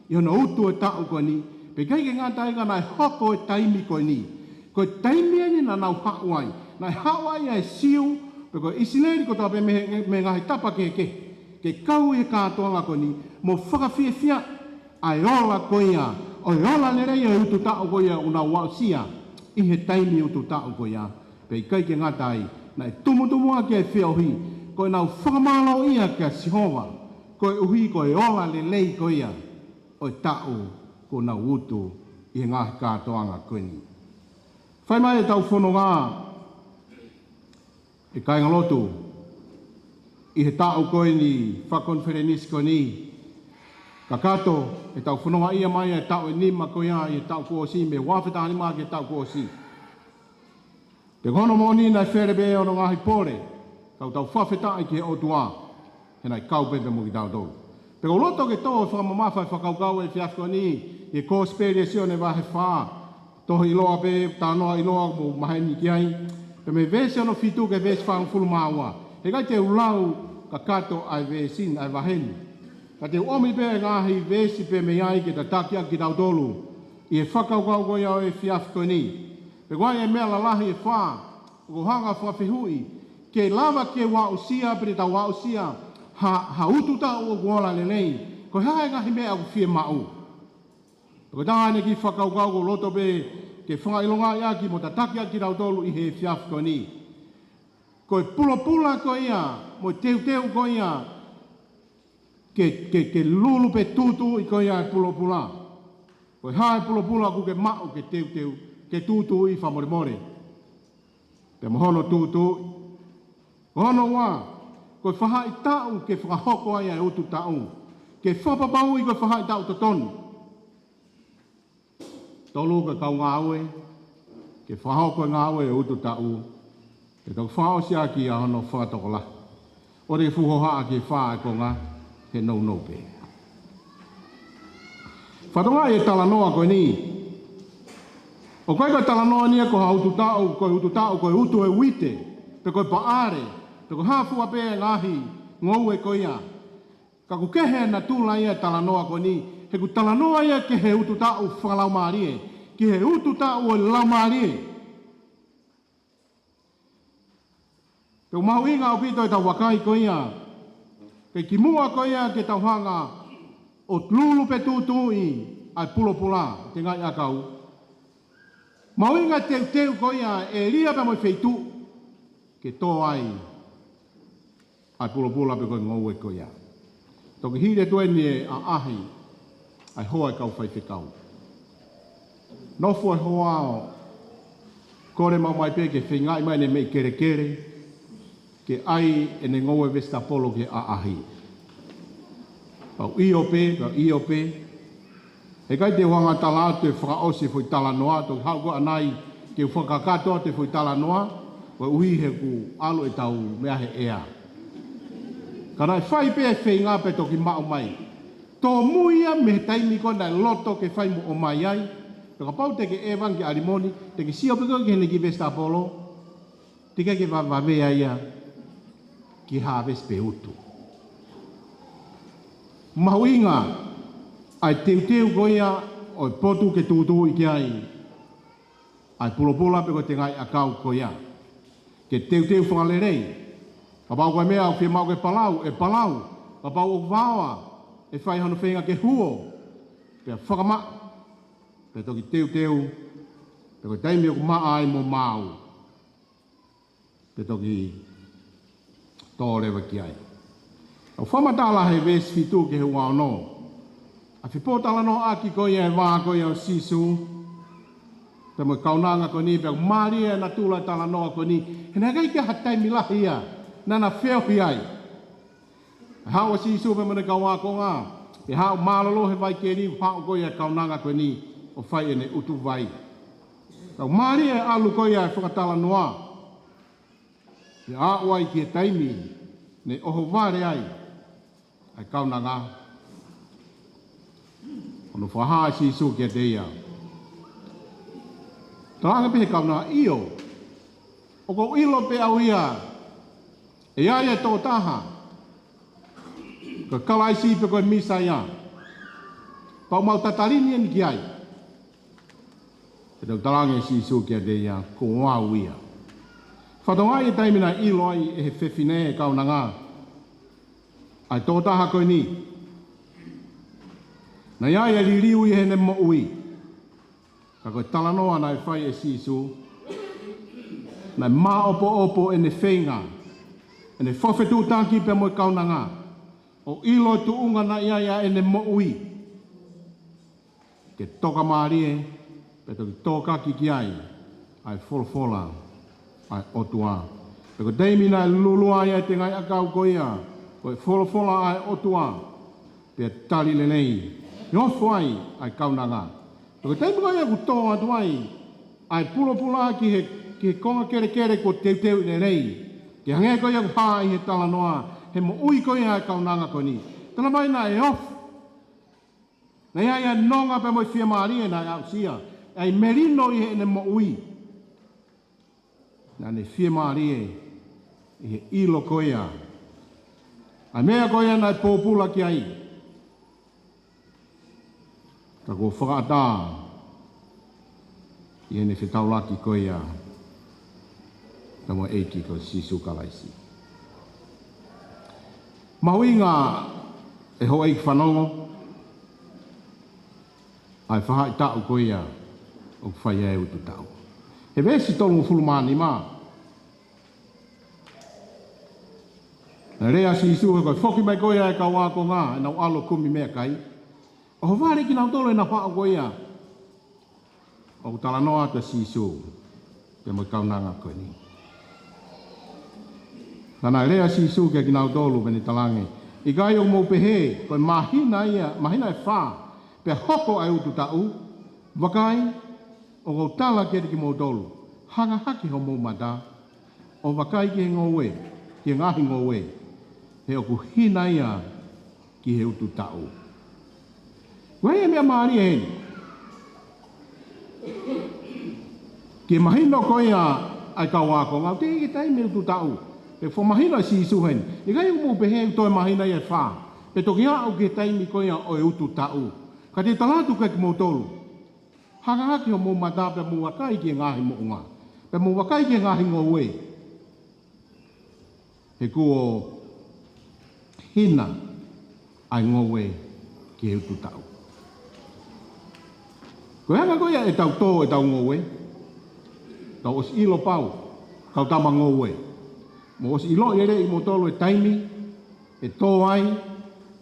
I hono utu e tau koe ni, pe keike ngā taiga nai hoko e taimi koe ni. Koe taimi eni na nau hauai, nai hauai ai siu, pe koe Missionary ko tape me ngahi tapa ke kau e kātoanga koe ni, mo whakawhia ai ola koe ia, o ola lerei e utu tau koe ia una wau sia, i he taimi utu tau koe ia, pe keike ngā tai, nai tumutumu a ke whiohi, koe nau whakamalo ia ke Sihova, koe uhi koe ola lelei koe ia, o tau ko nau utu i he ngahi kātoanga koe ni. Whai mai e tau whanonga, e kai ngalotu, i he tau koe ni, whakonferenis koe ni, ka kato, e tau whanonga ia mai e tau e nima koe ia, i tau ko si, me wawhetani maa ke tau ko si. Te kono moni nai wherebe o no ngahi pore, kau tau whawheta'i ki he otua, he nai kau pepe mo ki tau tau. Pe ko loto ke tō e whakamamawhai whakaukau e whiafko ni, i ko speriasio ne wahe whaa, toho iloa pe, tānoa iloa mo maheni ki ai, pe me vese ono fitu ke vese whangfulu maua, he kai te ulau ka kato ai vesin ai waheni. Ka te omi pe ngahi vesi pe me ai ke ta takia ki tau tolu, i e whakaukau koe au e whiafko ni. Pe koe e mea lalahi e whaa, ko hanga whawhihui, ke lava ke wausia, pe ta wausia, ha utu tau o kuola lelei, ko hae ngahi mea ku whie mau. Ko tāne ki whakaukau ko loto pe, ke whangailonga ia ki mo ta takia ki tau tolu i he whiafko ni. Ko e pula ko ia, mo teu ko ia, ke lulu pe tutu i ko ia e pula. Ko hae pula ku ke mau ke teu, ke tutu i whamoremore. Pe mohono tutu, mohono wā, ko whahai tau ke whakahoko ai e utu tau, ke whapapau i ko whahai tau totonu. Tolu ka kau ngāwe, ke whahoko ngāwe e utu tau, ke tau whao sia ki a hono whakatokola. O re fuhoha a ke whaa e konga, he nou pe. Whatonga e talanoa koe ni, o koe koe talanoa nia ko ha utu tau, koe utu e wite, pe koe paare, pe koe hafua pe e ngahi, ngou e koe ia. Ka ku kehe na tūla ia talanoa koe ni, he ku talanoa ia ke he utu tau whakalau maarie, ki he utu tau e lau maarie. Pe mahu inga o pito e tau wakai koe ia, pe ki mua koe ia ke tau hanga o lulu pe tūtui ai pula, te ngai akau. Mahu inga teu koe ia e ria pe moi feitu, ke tō ai pula pe koe ngou e koe ia. Toki hire tueni e a ahi, ai hoa e kau whai whekau. Nofu e hoa o, kore mau mai pe ke whingai mai ne mei kere, ke ai e ne ngou e vesta polo ke a ahi. Pau io pe, he kai te wanga tala atu e whakaose fui tala noa, toki hau ko anai ke whakakato te fui tala noa, wa uhi he ku alo e tau mea he ea. Kana e whai pe e whinga pe toki mau mai. Tō muia me taimi ko na loto ke whai mo o mai ai. Toka pau te ke ewan ki arimoni, te ke sio peko ke hene ki vesta polo, te ke Vavea ia ki haves pe utu. Mahuinga, ai teu goia o potu ke tūtū i ki ai. Ai pula peko te ngai akau ko ia. Ke teu whangalerei, Papau koe mea o whia mau ke palau, e palau. Papau o Vaea, e whai hono whenga ke huo. Pea whakama, pea toki teu teu, pea koe taimi o ku maa ai mo mau. Pea toki tōrewa ki ai. Au whamatala he vesi fitu ke hua no. A whipotala no aki koe e wā koe o sisu. Te mo kaunanga ko ni, pea maria na tula tala noa ko ni. He nā kai ke hatai milahi ia, nana whiauhi ai. Hau o sisu pe mene kaua ko ngā. Pe hau malolo he vai ke ni, hau koe e kaunanga ko ni, o whai ene utu vai. Kau maria e alu koe e whakatala noa. Pe a wai ki e taimi, ne oho vare ai, ai kaunanga. Ono whaha sisu ke te ia. Taranga pe he kaunanga io. O ko ilo pe au ia. E ai e tō taha. Ka kalaisi pe koe misa ia. Pau mau tatarini ani ki ai. E tau taranga sisu ke te ia. Ko wau ia. Whatonga i taimina ilo ai e he whewhine e kaunanga. Ai tō taha koe ni. Na ia e ririu i hene mo ui. Ka koe talanoa na e whai e sisu. Na mā opo opo e ne whenga. E ne whawhetu tāki pe mo e kaunanga. O ilo tu unga na ia e ne mo ui. Ke toka maarie. Pe toki tōka ki ai. Ai wholofola. Ai otua. Pe ko teimina e lulua ia te ngai akau koia. Ko e wholofola ai otua. Pe tali lelei. Yofo ai kaunanga. Ko teimina ia ku tō atu ai pula ki he konga kere ko teu lelei. Ke hange ko ia ku pā i he tala noa. He mo ui ko ia ai kaunanga ko ni. Tana mai na e off. Na ia nonga pe mo i whia maari na au sia. Ai merino i he ne mo ui. Na ne whia maari i he ilo ko ia. Ai mea ko ia na e pōpula ki ai. Ka ko whakaata i ene whitaulaki ko ia na mo eiki ko sisu kalaisi. Mahuinga e hoa i whanongo ai whaha i tau ko ia o whai e utu tau. He vesi tolu fulumani mā. Na rea sisu e koe whoki mai ko ia e ka wā ko ngā e nau alo kumi mea kai. O whare ki nau tolo e na wha ko ia. O tala noa ta sisu. Te mo kaunanga koe ni. Tana rea sisu ke ki nau tolo pene talange. I gai o mou pehe. Koe mahina ia. Mahina e wha. Pe hoko ai utu tau. Wakai. O ko tala ke ki mou tolo. Hanga haki ho mou mata. O wakai ki he ngowe. Ki he ngahi ngowe. He o ku hina ia. Ki he utu tau. Wai e mea maari e heni. Ke mahino ko ia ai ka wako ngau te i tai mea tu tau. Pe fo mahino si isu heni. I gai umu pehe toi mahina i e wha. Pe toki au ke tai mi ko ia o e utu tau. Ka te talatu ke ki mautolu. Hanga haki o mou mata pe mu wakai ki ngahi mo unga. Pe mu wakai ki ngahi ngowe. He kuo hina ai ngowe ki e utu tau. Ko hanga ko ia e tau tō e tau ngowe. Tau os ilo pau. Kau tama ngowe. Mo os ilo i ere i mo tolo e taimi. E tō ai.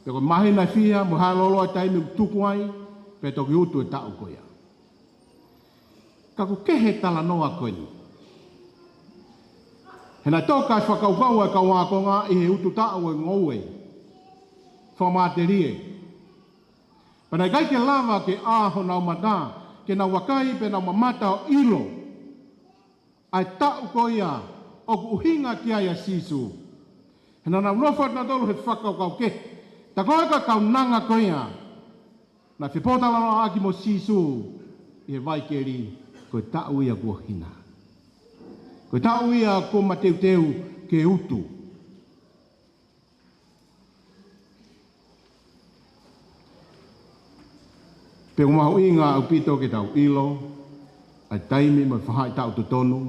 Pe ko mahina fia. Mo halolo e taimi u tuku ai. Pe toki utu e tau ko ia. Ka ko kehe tala noa ko ni. Hena toka e whakaukau e kawakonga i he utu tau e ngowe. Whamaterie. Pana kai ke lava ke aho nau mata, ke nau wakai pe nau mamata o ilo. Ai tau ko ia, o ku uhinga ki ai a sisu. Hena nau nofat na tolu he whakau kau ke. Ta koe ka kau nanga ko ia. Na whipota lano aki mo sisu, i he vai keri, koe tau ia kua hina. Koe tau ia ko mateu teu ke utu. Pe umahu inga au pito ke tau ilo, ai taimi mai whahai tau tutonu,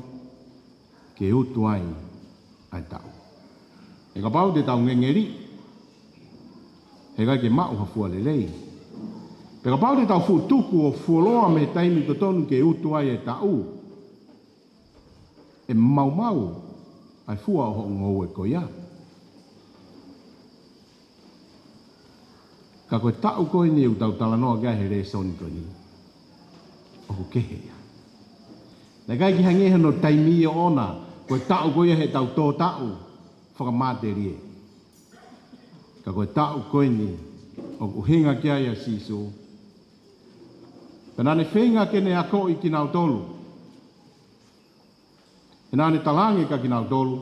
ke utu ai, ai tau. E ka pau te tau ngengeri. He kai ke mau hafua le lei. Pe ka pau te tau fu tuku o fuoloa me taimi ko tonu ke utu ai e tau. E mau ai fua o ngou e ko ia. Ka koe tau koe ni u tau talanoa gai he re soni ko ni. O ku kehe ia. Na kai ki hangehe no taimi o ona, koe tau koe he tau tō tau, whakamate rie. Ka koe tau koe ni, o ku hinga kia ia sisu. Pena ne whenga kene a ko i ki nau tolu. Pena ne talange ka ki nau tolu.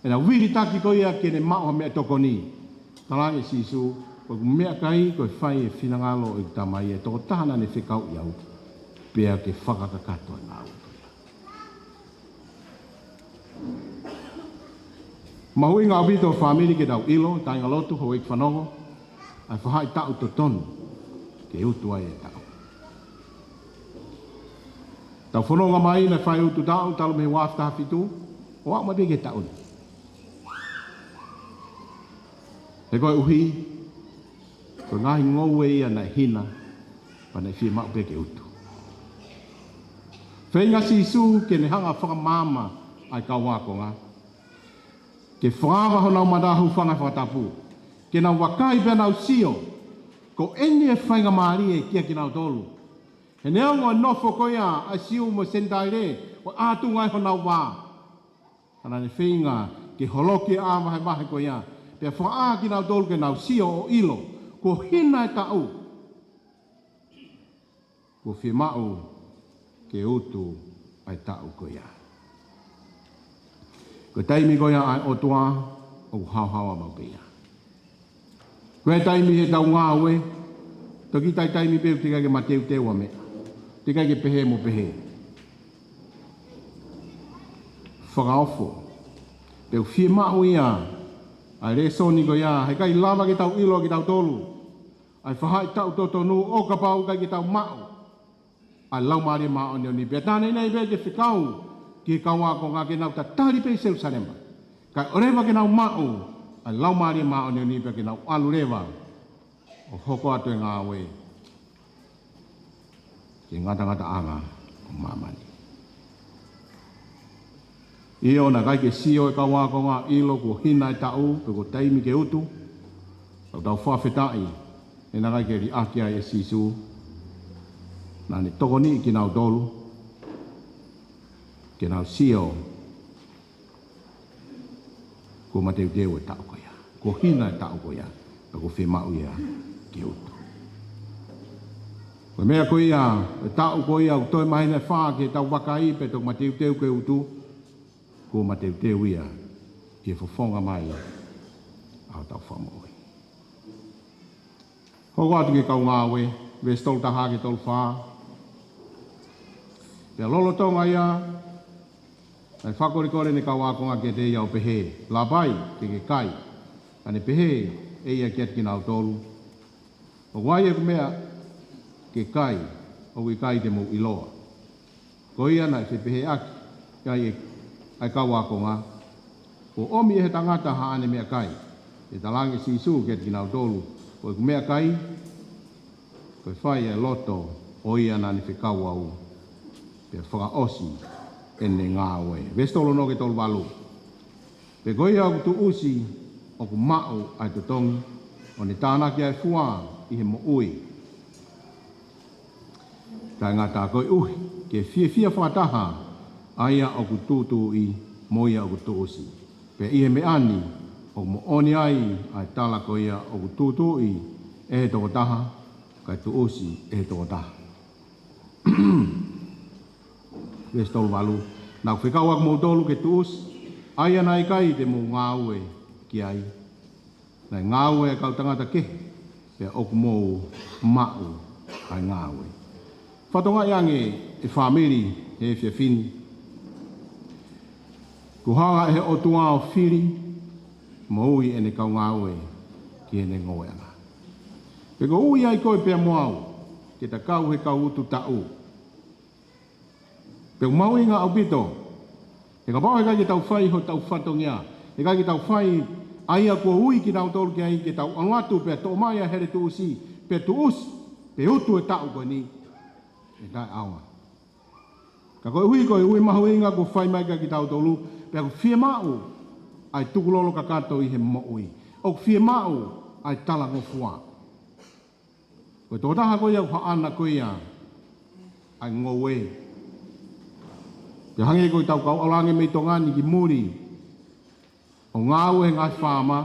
Pena wiri taki koe ia kene mao mea toko ni. Talange sisu, o ku mea kai koe whai e whinangalo i tamai e toko tahana ne whekau i au. Pea ke whakakakato e ngā utu. Mahui ngā ubito o whamiri ke tau ilo, tainga lotu ho ik whanongo, ai whahai tau to tonu, ke utu ai e tau. Tau whanonga mai na whai utu tau, talo me wafta hawhitu, o wak mabe ke tau. He koe uhi, koe ngahi ngoue ia na hina, pa na whi mau pe ke utu. Whenga sisu ke ne hanga whakamama ai kauwakonga. Ke whaawa ho nau madahu Fakafeta'i. Ke nau wakai pe nau sio. Ko eni e whainga maari e kia ki nau tolu. He neongo e nofo koia a siu mo sentaire o ātunga e ho nau wā. Ana ne whenga ke holoki a mahe koia. Pe whaa ki nau tolu ke nau sio o ilo. Ko hina e tau. Ko whimau ke utu ai tau koia. Ko taimi koia ai otua o hauhawa mau pia. Koe taimi he tau ngā ue, toki tai taimi peu tika ke mateu teua mea. Tika ke pehe mo pehe. Whakaofo. Peu whie mau ia, ai re soni koia, he kai lava ke tau ilo ke tau tolu. Ai whahai tau totonu o ka pau kai ke tau mau. Ai lau maari maa o ni pe tane nei pe ke whikau ki kaua ko ngā ke nau ta tari pe seu sarema. Kai orewa ke nau mau, ai lau maari maa o ni pe ke nau alu rewa o hoko atu e ngā we. Ke ngata anga o mamani. Io na kai ke sio e kaua ko ngā ilo ko hina e tau pe ko taimi ke utu. Tau tau Fakafeta'i e na kai ke ri akia e sisu. Nā ne toko ni ki nau tolu, ke nau sio, ko mateu teo e tau koia, ko hina e tau koia, ka ko whemau ia ki utu. Ko mea koia, e tau koia, o toi mahina whaa ke tau wakai pe toko mateu teo ke utu, ko mateu teo ia, ki e whafonga mai, au tau whamoi. Hoko atu ke kau ngāwe, ve stol taha ke tolu whaa, Pea lolo tonga ia, ai whakorikore ne kauwakonga ke te ia o pehe. La pai ke kai, ane pehe e ia kiat ki nau tolu. O wai e kumea ke kai, o i kai te mo iloa. Ko ia na se pehe aki, kai ai kauwakonga. O omi e he tangata haane mea kai, e talange sisu kiat ki nau tolu. O i kumea kai, ko i whai e loto, o ia na ni whikau au. Pe whakaosi ene ngā oe. Vestolo no ke tolu walu. Pe goia au tu usi o ku mao ai tu tongi o ni tāna ki ai fua i he mo ui. Tai ngā tā koi uhi ke fia whataha aia o ku tūtū i moia o ku tu usi. Pe i he me ani o mo oni ai ai tala koia o ku tūtū i e he toko taha kai tu usi e he toko taha. Ves tolu walu. Nau whikau ak mou tolu ke tuus, aia nai kai te mou ngāue ki ai. Nai ngāue e kau tangata ke, pe oku mou mau ai ngāue. Whatonga iange e whamiri he whiawhini. Kuhanga e he otua o whiri, moui e ne kau ngāue ki e ne ngoeanga. Pe ko ui ai koe pia moau, ke ta kau he kau utu tau. Pe mau inga au pito, e ka pao e kai tau whai ho tau whatongia, E kai ki tau whai aia kua ui ki tau tolu ki ai ki tau anuatu pe tō mai a here tu usi, pe tu usi, pe utu e tau koe ni. E tai aunga. Ka koe ui mahu inga ko whai mai ka ki tau tolu, pe ako whia mau ai tukulolo ka kato i he mo ui. O whia mau ai tala ngofua. Koe tō taha koe au haana koe ia, ai ngowe. Te hange koe tau kau alange mei tongani ki muri, o ngāu e ngai whāma,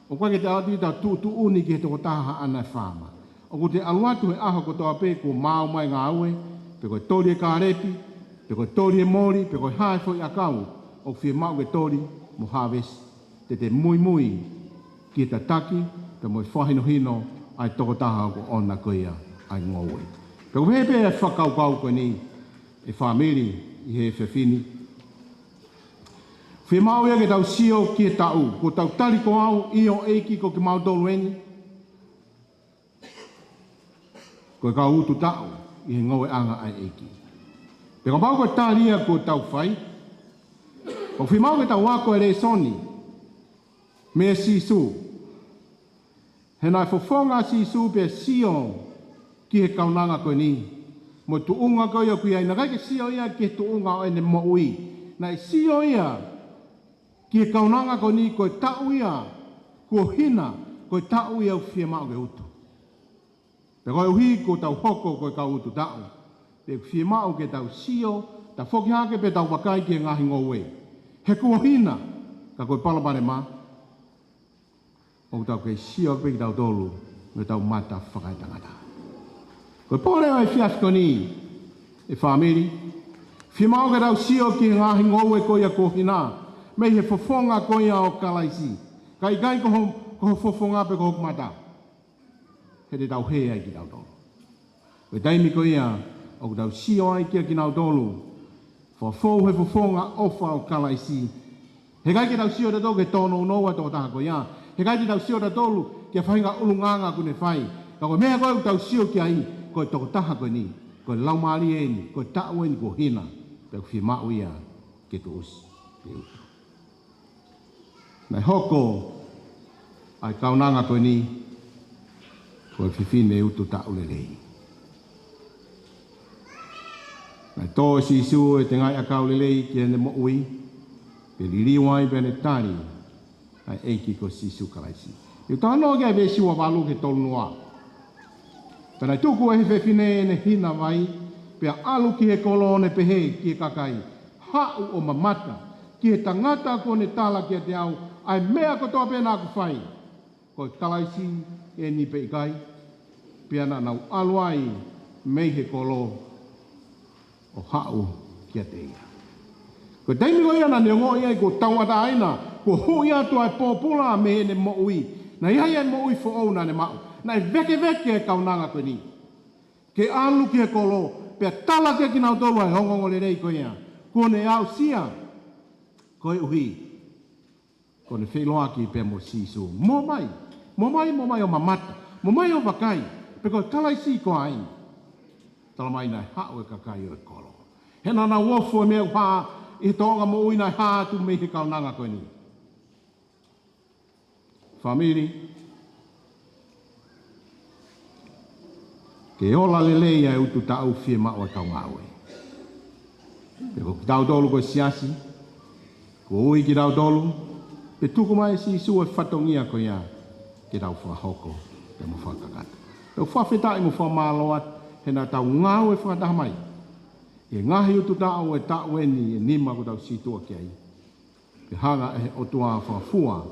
o koe ke te ati tau tu uni ki he toko taha ana e whāma. O ko te aluatu he aho ko toa pe ko māu mai ngāu e, pe koe tori e kārepi, pe koe tori e mori, pe koe hae fo i akau, o whia mau ke tori mo harvest, te mui ki ta taki, pe mo whahino hino, ai toko taha ko ona koe ia, ai ngowe. Pe ko hepe e whakau koe ni, e whamiri i he whewhini. Whia mau ia ke tau sio ki e tau, ko tau tari ko au, i o eiki ko ki mau tolu eni. Ko e kau utu tau, i he ngowe anga ai eiki. Pe ko mau koe talia ko tau whai, ko whia mau ke tau wako e re soni, me sisu. He nai fofonga sisu pe sio ki he kaunanga koe ni. Mo tuunga koe ia kui ai, na kai ke sio ia ki he tuunga o ene mo ui. Nai sio ia ki he kaunanga koe ni koe tau ia, kua hina, koe tau ia u whia mau ke utu. Pe koe uhi ko tau hoko koe kau utu tau. Pe whia mau ke tau sio, ta whoki hake pe tau wakai ki e ngahi ngowe. He kua hina, ka koe palapare maa. O tau kei sio pe ki tau tolu, me tau mata whakai tangata. Koe pōre ai whias koni, e whamiri, whia mau ke tau sio ki ngahi ngowe koia kohina, me he fofonga koia o kalaisi, kai koho fofonga pe koho mata. He te tau he ai ki tau tolu. Koe taimi koia, o tau sio ai kia ki tau tolu, whafou he fofonga ofa o kalaisi, he kai ki tau sio te tau ke tono unoa tō taha koia, he kai te tau sio da tolu, kia whainga ulunganga kune whai. Ka koe mea koe tau sio kia ai, koe toko taha koe ni, koe laumari e ni, koe tau e ni ko hina, pe ko whia ia ke tu usi. Nai hoko, ai kaunanga koe ni, koe whiwhine utu tau le rei. Nai tō sisu e te ngai akau le rei ki ane mo ui, pe liriwai pe ne tari, ai eiki ko sisu karaisi. Iu tāno kia vesi wa walu ke tolu noa. Pena tuku e he whewhine ne hina vai, pea alu ki he kolone pehe ki he kakai, hau o mamata, ki he tangata ko ne tala ki te au, ai mea ko toa pena aku whai. Ko karaisi e ni pe ikai, pea na nau alu ai, mei he kolo, o hau ki te ia. Ko teimi ko ia na neongo ia ko tauata aina, ko hui atu ai pōpula me ene mo ui. Na iai e mo ui fo au na ne mau. Na veke e kaunanga koe ni. Ke alu ki he kolo, pea tala ke ki nau tolu ai hongongo le rei koe ia. Ko ne au sia, koe uhi. Ko ne wheloa ki pea mo sisu. Mo mai o mamata. Mo mai o wakai. Pe koe tala i si ko ai. Tala mai nai hao e kakai o e kolo. He nana wofu e mea uhaa, i tonga mo ui nai hātu me he kaunanga koe ni. Whamiri, ke ola lelei ai utu tau whia maua tau ngāwe. Pe ko ki tau tolu koe siasi, ko ui ki tau tolu, pe tuku mai si su e whatongia koe ia, ke tau whahoko, pe mo whakakata. Pe whawheta'i mo whamaloat, he na tau ngāwe whakataha mai. E ngahi utu tau e tau eni e nima ko tau situa ki ai. Pe hanga e otua whafua,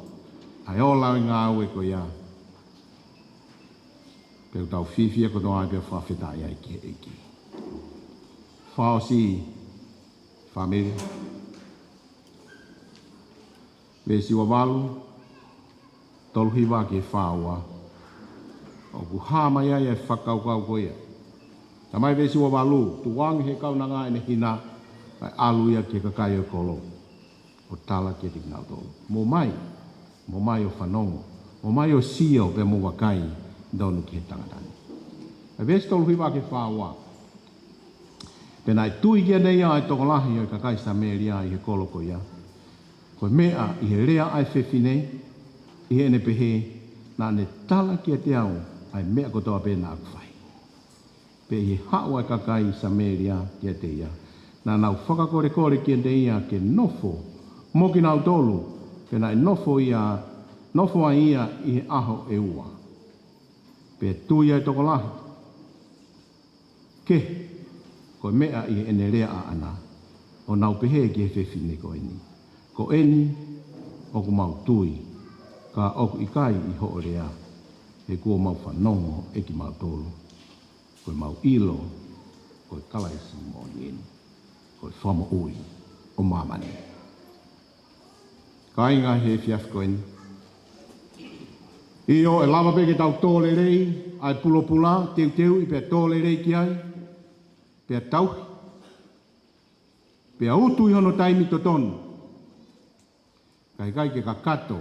ai ola i ngā ue ko ia. Peu tau whiwhia ko toa pia whawheta'i ai ki eiki. Whao si, whamere. Vesi wa walu, tolu hiwa ki e whaua. O ku hama ia e whakaukau ko ia. Ta mai vesi wa walu, tu wangi he kaunanga ene hina, ai alu ia ki kakai o kolo. O tala ki e tikinau tolu. Mo mai o whanongo, mo mai o sio pe mo wakai, donu ki he tangatani. Ai vesi tolu hiwa ki whaua. Pena i tui kia nei ai toko lahi o kakai sa mea ria i he kolo ko ia. Ko mea i he rea ai whewhine, i he ene pehe, nā ne tala kia te au, ai mea kotoa pēna aku whai. Pe i he haua kakai Samaria kia te ia, nā nau whakakore kia te ia ke nofo, mo ki nau tolu, pe nai nofo a ia i he aho e ua. Pe tuia e toko lahi. Ke, ko mea i he ene rea a ana, o nau pehe ki he whewhine ko eni. Ko eni, o ku mau tui, ka oku ikai i ho rea, e kua mau whanongo e ki mau tolu. Koe mau ilo, koe kalaisi mo nieni, koe whama ui o mamani. Ka inga he fiaf koe ni. I o e lava peke tau tōle rei, ai pulo pula, teu i pia tōle rei ki ai, pia tauhi, pia utu i hono taimi to tonu, kai ke kakato,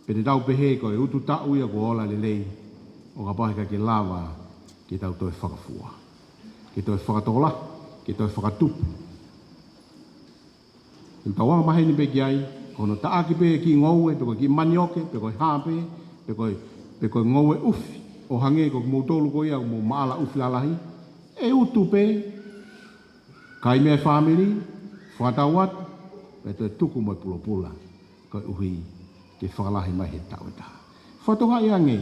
pe te tau pehe koe utu tau ia ko ola le rei, o ka pahe ke lava, ki tau toi whakafua, ki toi whakatola, ki toi whakatupu. I tau wanga mahe ni pe ki ai, kono taaki pe ki ngoue, pe koe ki manioke, pe koe hāpe, pe koe ngoue ufi, o hange ko mou tolu ko ia, mou maala ufi lalahi, e utu pe, kai mea family, whatawat, pe toi tuku moi pulo pula, koe uhi, ke whakalahi mai he tau e taha. Whatoha i ange,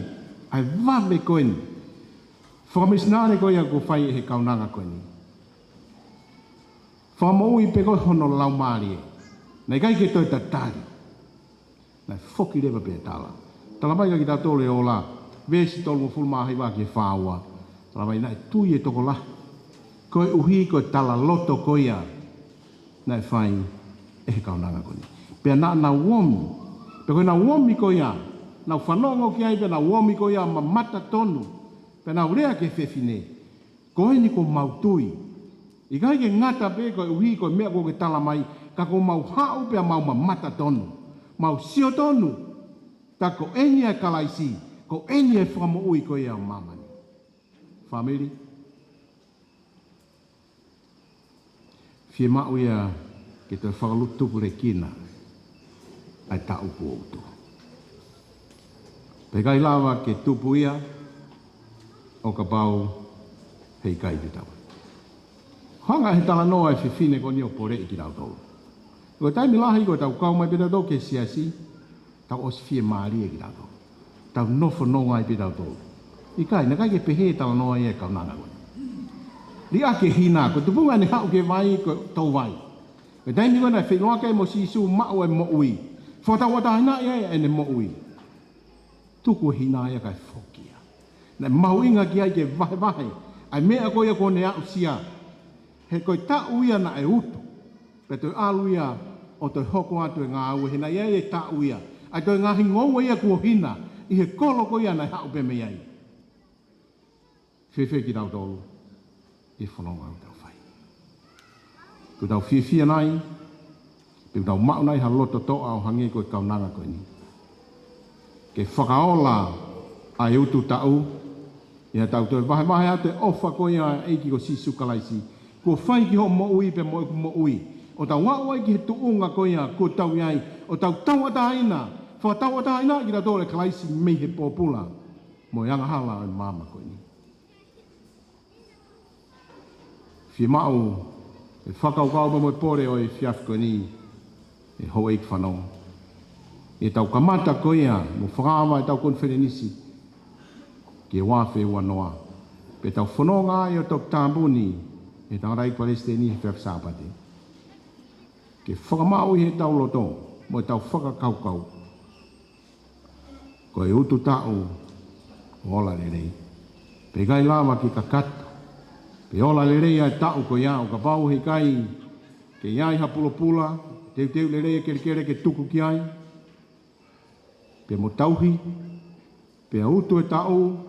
ai vave koe ni, Missionary ko ia ko whai he kaunanga koe ni. Whamoi pe koe hono lau maari e. Nei kai ke toi tatari. Nei whoki rewa pe tala. Tala mai ka ki tā tole o la. Vesi tolu mo fulmahi wā ki whāua. Tala mai nai tui e toko la. Koe uhi koe tala loto koe ia. Nei whai e he kaunanga koe ni. Pea na womi. Pe koe na womi koe ia. Na whanongo ki ai pe na womi koe ia ma mata tonu. Pena urea ke whewhine, koe ni ko mautui. I kai ke ngata pe koe uhi koe mea koe ke tala mai, ka ko mau hau pea mau mata tonu, mau sio tonu, ta ko eni e kalaisi, ko eni e whamo ui koe ia mamani. Family? Fie mau ia ke te whakalutupu re kina, ai ta upu outu. Pe kai lava ke tupu ia, o ka pau hei kai te tawa. Hanga he tala noa e whiwhine ko ni o pore i ki rau tau. Ko taimi lahi ko tau kau mai pita tau ke siasi, tau os fie maari e ki rau tau. Tau nofo noa i pita tau. I kai, na kai ke pehe tala noa i e kau nana koe. Li ake hina, ko tupunga ni hau ke vai ko tau vai. Ko taimi ko na whinoa ke mo sisu mao e mo ui. Whatau watahina i e ne mo ui. Tuku hina i e kai whoki. Na mau inga ki ai ke vahe, ai mea koe ko ne au sia. He koe ta uia na e utu. Pe toi alu ia o toi hoko atu e ngā au, he na iai e ta uia. Ai toi ngā hingoua ia kua hina, i he kolo ko ia na hau pe me iai. Whiwhi ki tau tolu, i whanonga au tau whai. Ku tau whiwhia nai, pe tau mau nai ha loto toa o hange koe kaunanga koe ni. Ke whakaola ai utu tau, ia tau toi vahe ate ofa ko ia eiki ko sisu kalaisi. Ko whai ki ho mo ui pe mo ui. O tau wawai ki he tuunga ko ia ko tau iai. O tau tau ataina. Wha tau ataina ki ta tole kalaisi mei he pōpula. Mo ianga hala o mama ko ni. Fie mau, e whakaukau pa mo pore o e fiaf ko ni. E ho eik whanau. E tau kamata ko ia. Mo whakawa e tau konferenisi. Ke wawhe ua noa. Pe tau whanonga i o tok tāmbuni, e tau rai Palestini he whiak sāpate. Ke whakamau i he tau loto, mo e tau whakakaukau. Ko e utu tau, ola le rei. Pe gai lava ki kakata. Pe ola le rei ai tau ko ia, o ka pau he kai, ke iai hapulo pula, teu le rei ke kere ke tuku ki ai. Pe mo tauhi, pe a utu e tau,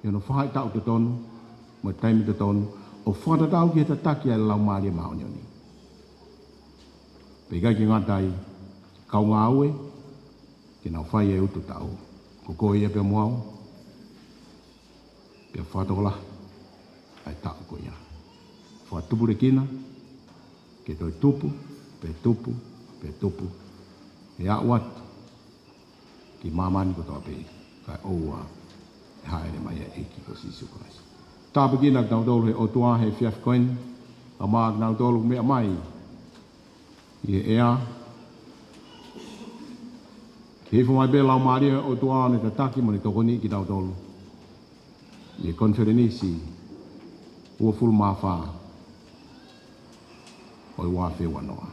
e no whahai tau te tonu, mo taimi te tonu, o whata tau ki he tataki ai lau maari e maoni oni. Pe kai ki ngatai, kau ngā aue, ke nau whai e utu tau, ko koe ia pe moau, pe whatola, ai tau ko ia. Whatupu re kina, ke toi tupu, pe tupu, pe tupu. E a wat ki mamani ko tope ka oa e haere mai e eki ko sisu Christ. Tā piki nak tau tolu he otua he fiaf koin a maak nau tolu mea mai i he ea ki hifu mai be lau maria otua ne tataki mani tokoni ki tau tolu i he konferenisi ua fulu mawha o i wafe wanoa.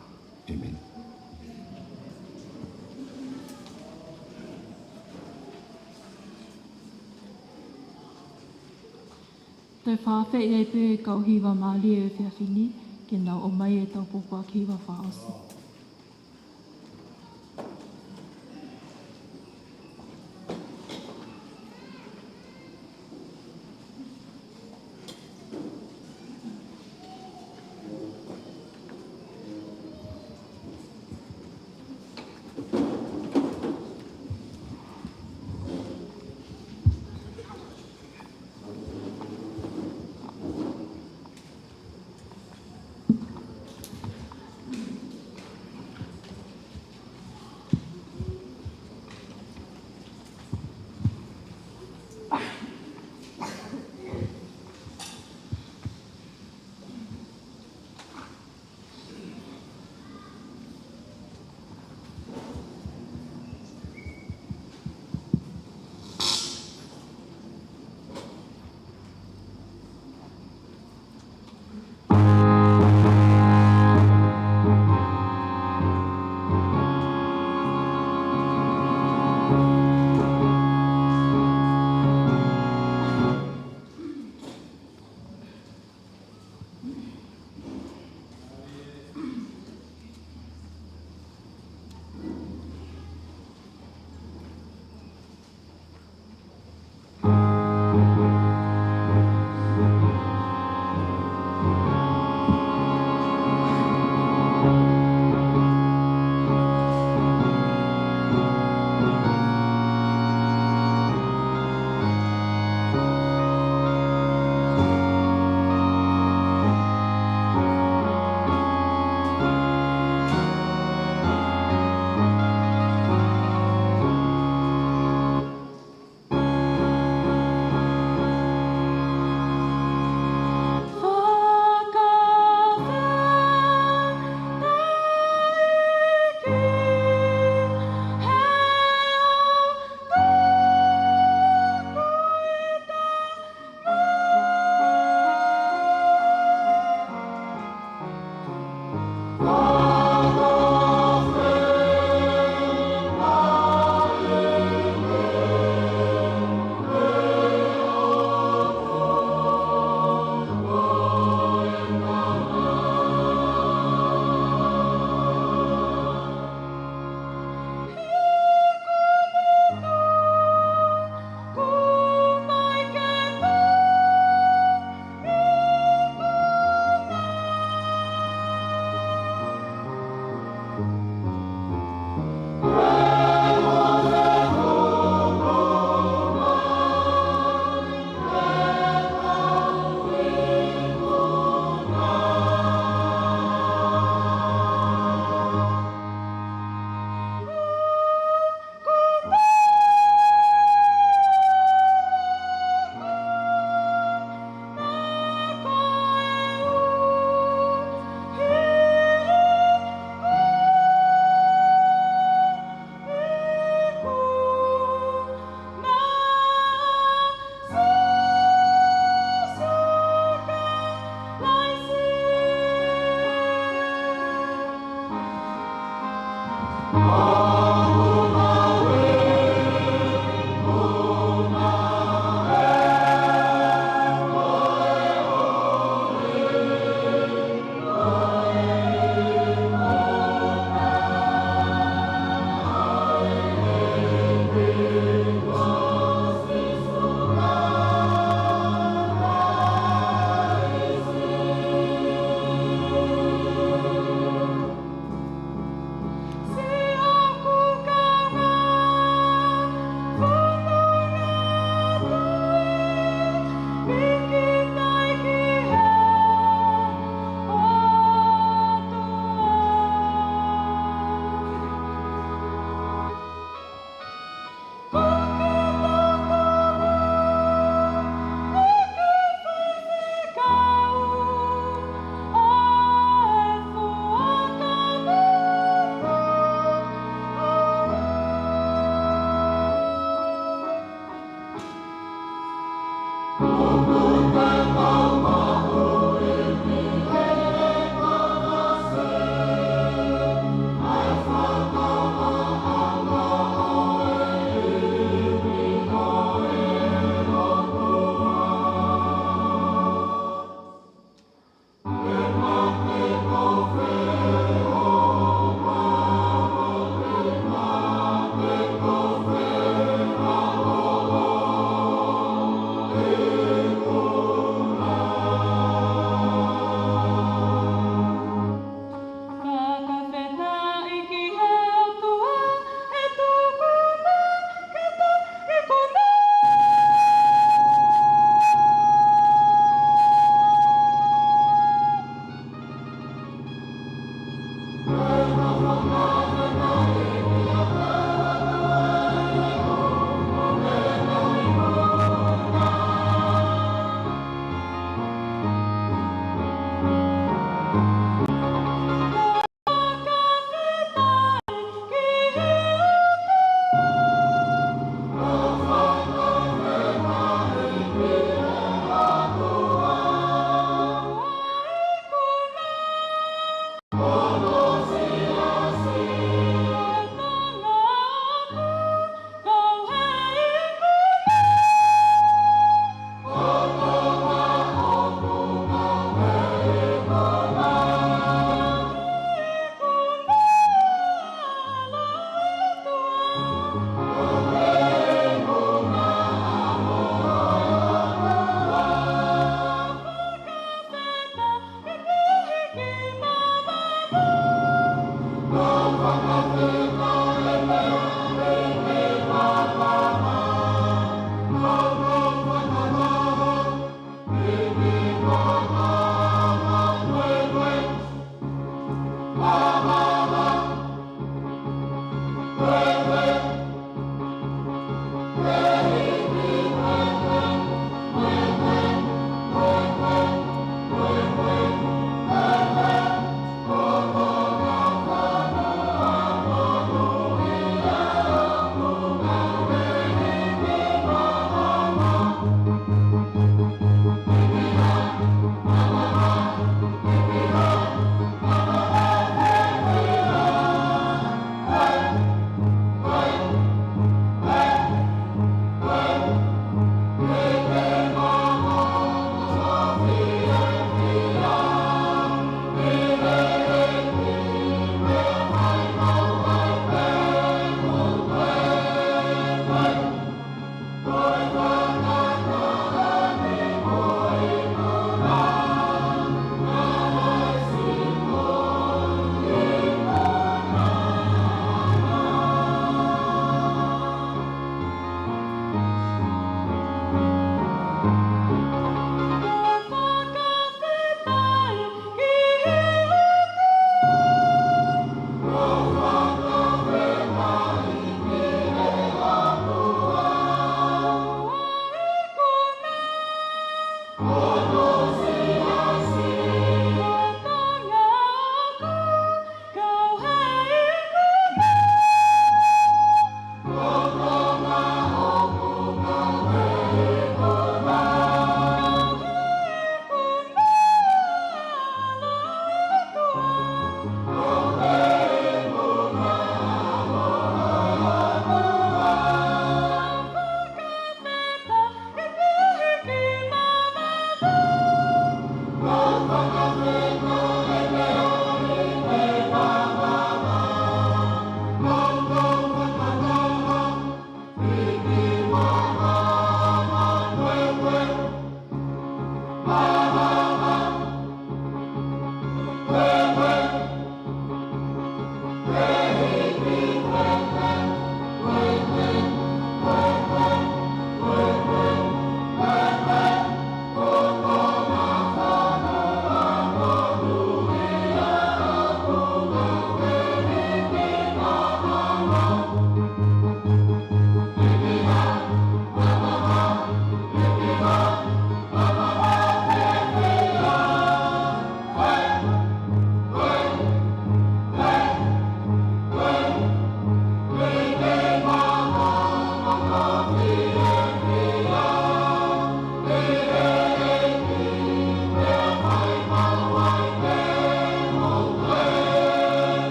Amen. Te whawhai e pe kau hiwa maali e whiawhini, ke nau o mai e tau pupua ki hiwa whaosi.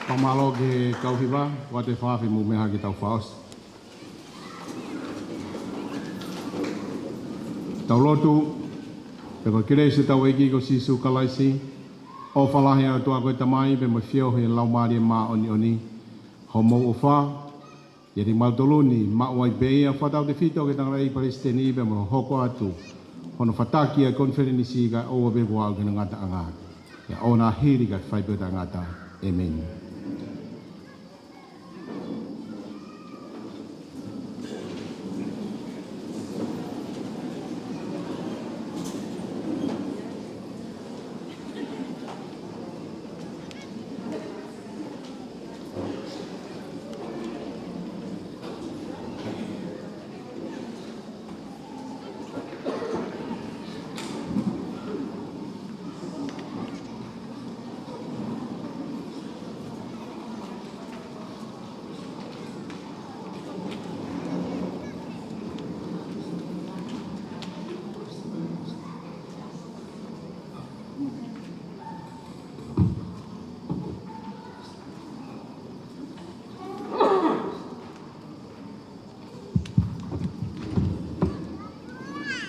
Pamalo ke kauhiwa, wa te whawhi mu meha ki tau whaos. Tau lotu, te ko kire se tau eki ko sisu kalaisi, o whalahi au tua koe tamai, pe mo whio he lau maari maa oni oni, ho mou o wha, yeri mautoluni, maa wai beia, whatau te whito ke tanga rei Palestini, pe mo hoko atu, hono whataki a konferenisi ka oa pe wau ke ngata anga, ya ona hiri ka whaipeta ngata, amen.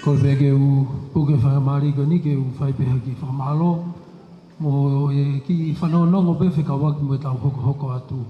Ko le ke u puke whakamari ko ni ke u whaipeha ki whamalo mo e ki whanonongo pe whikawaki mo tau hoko atu.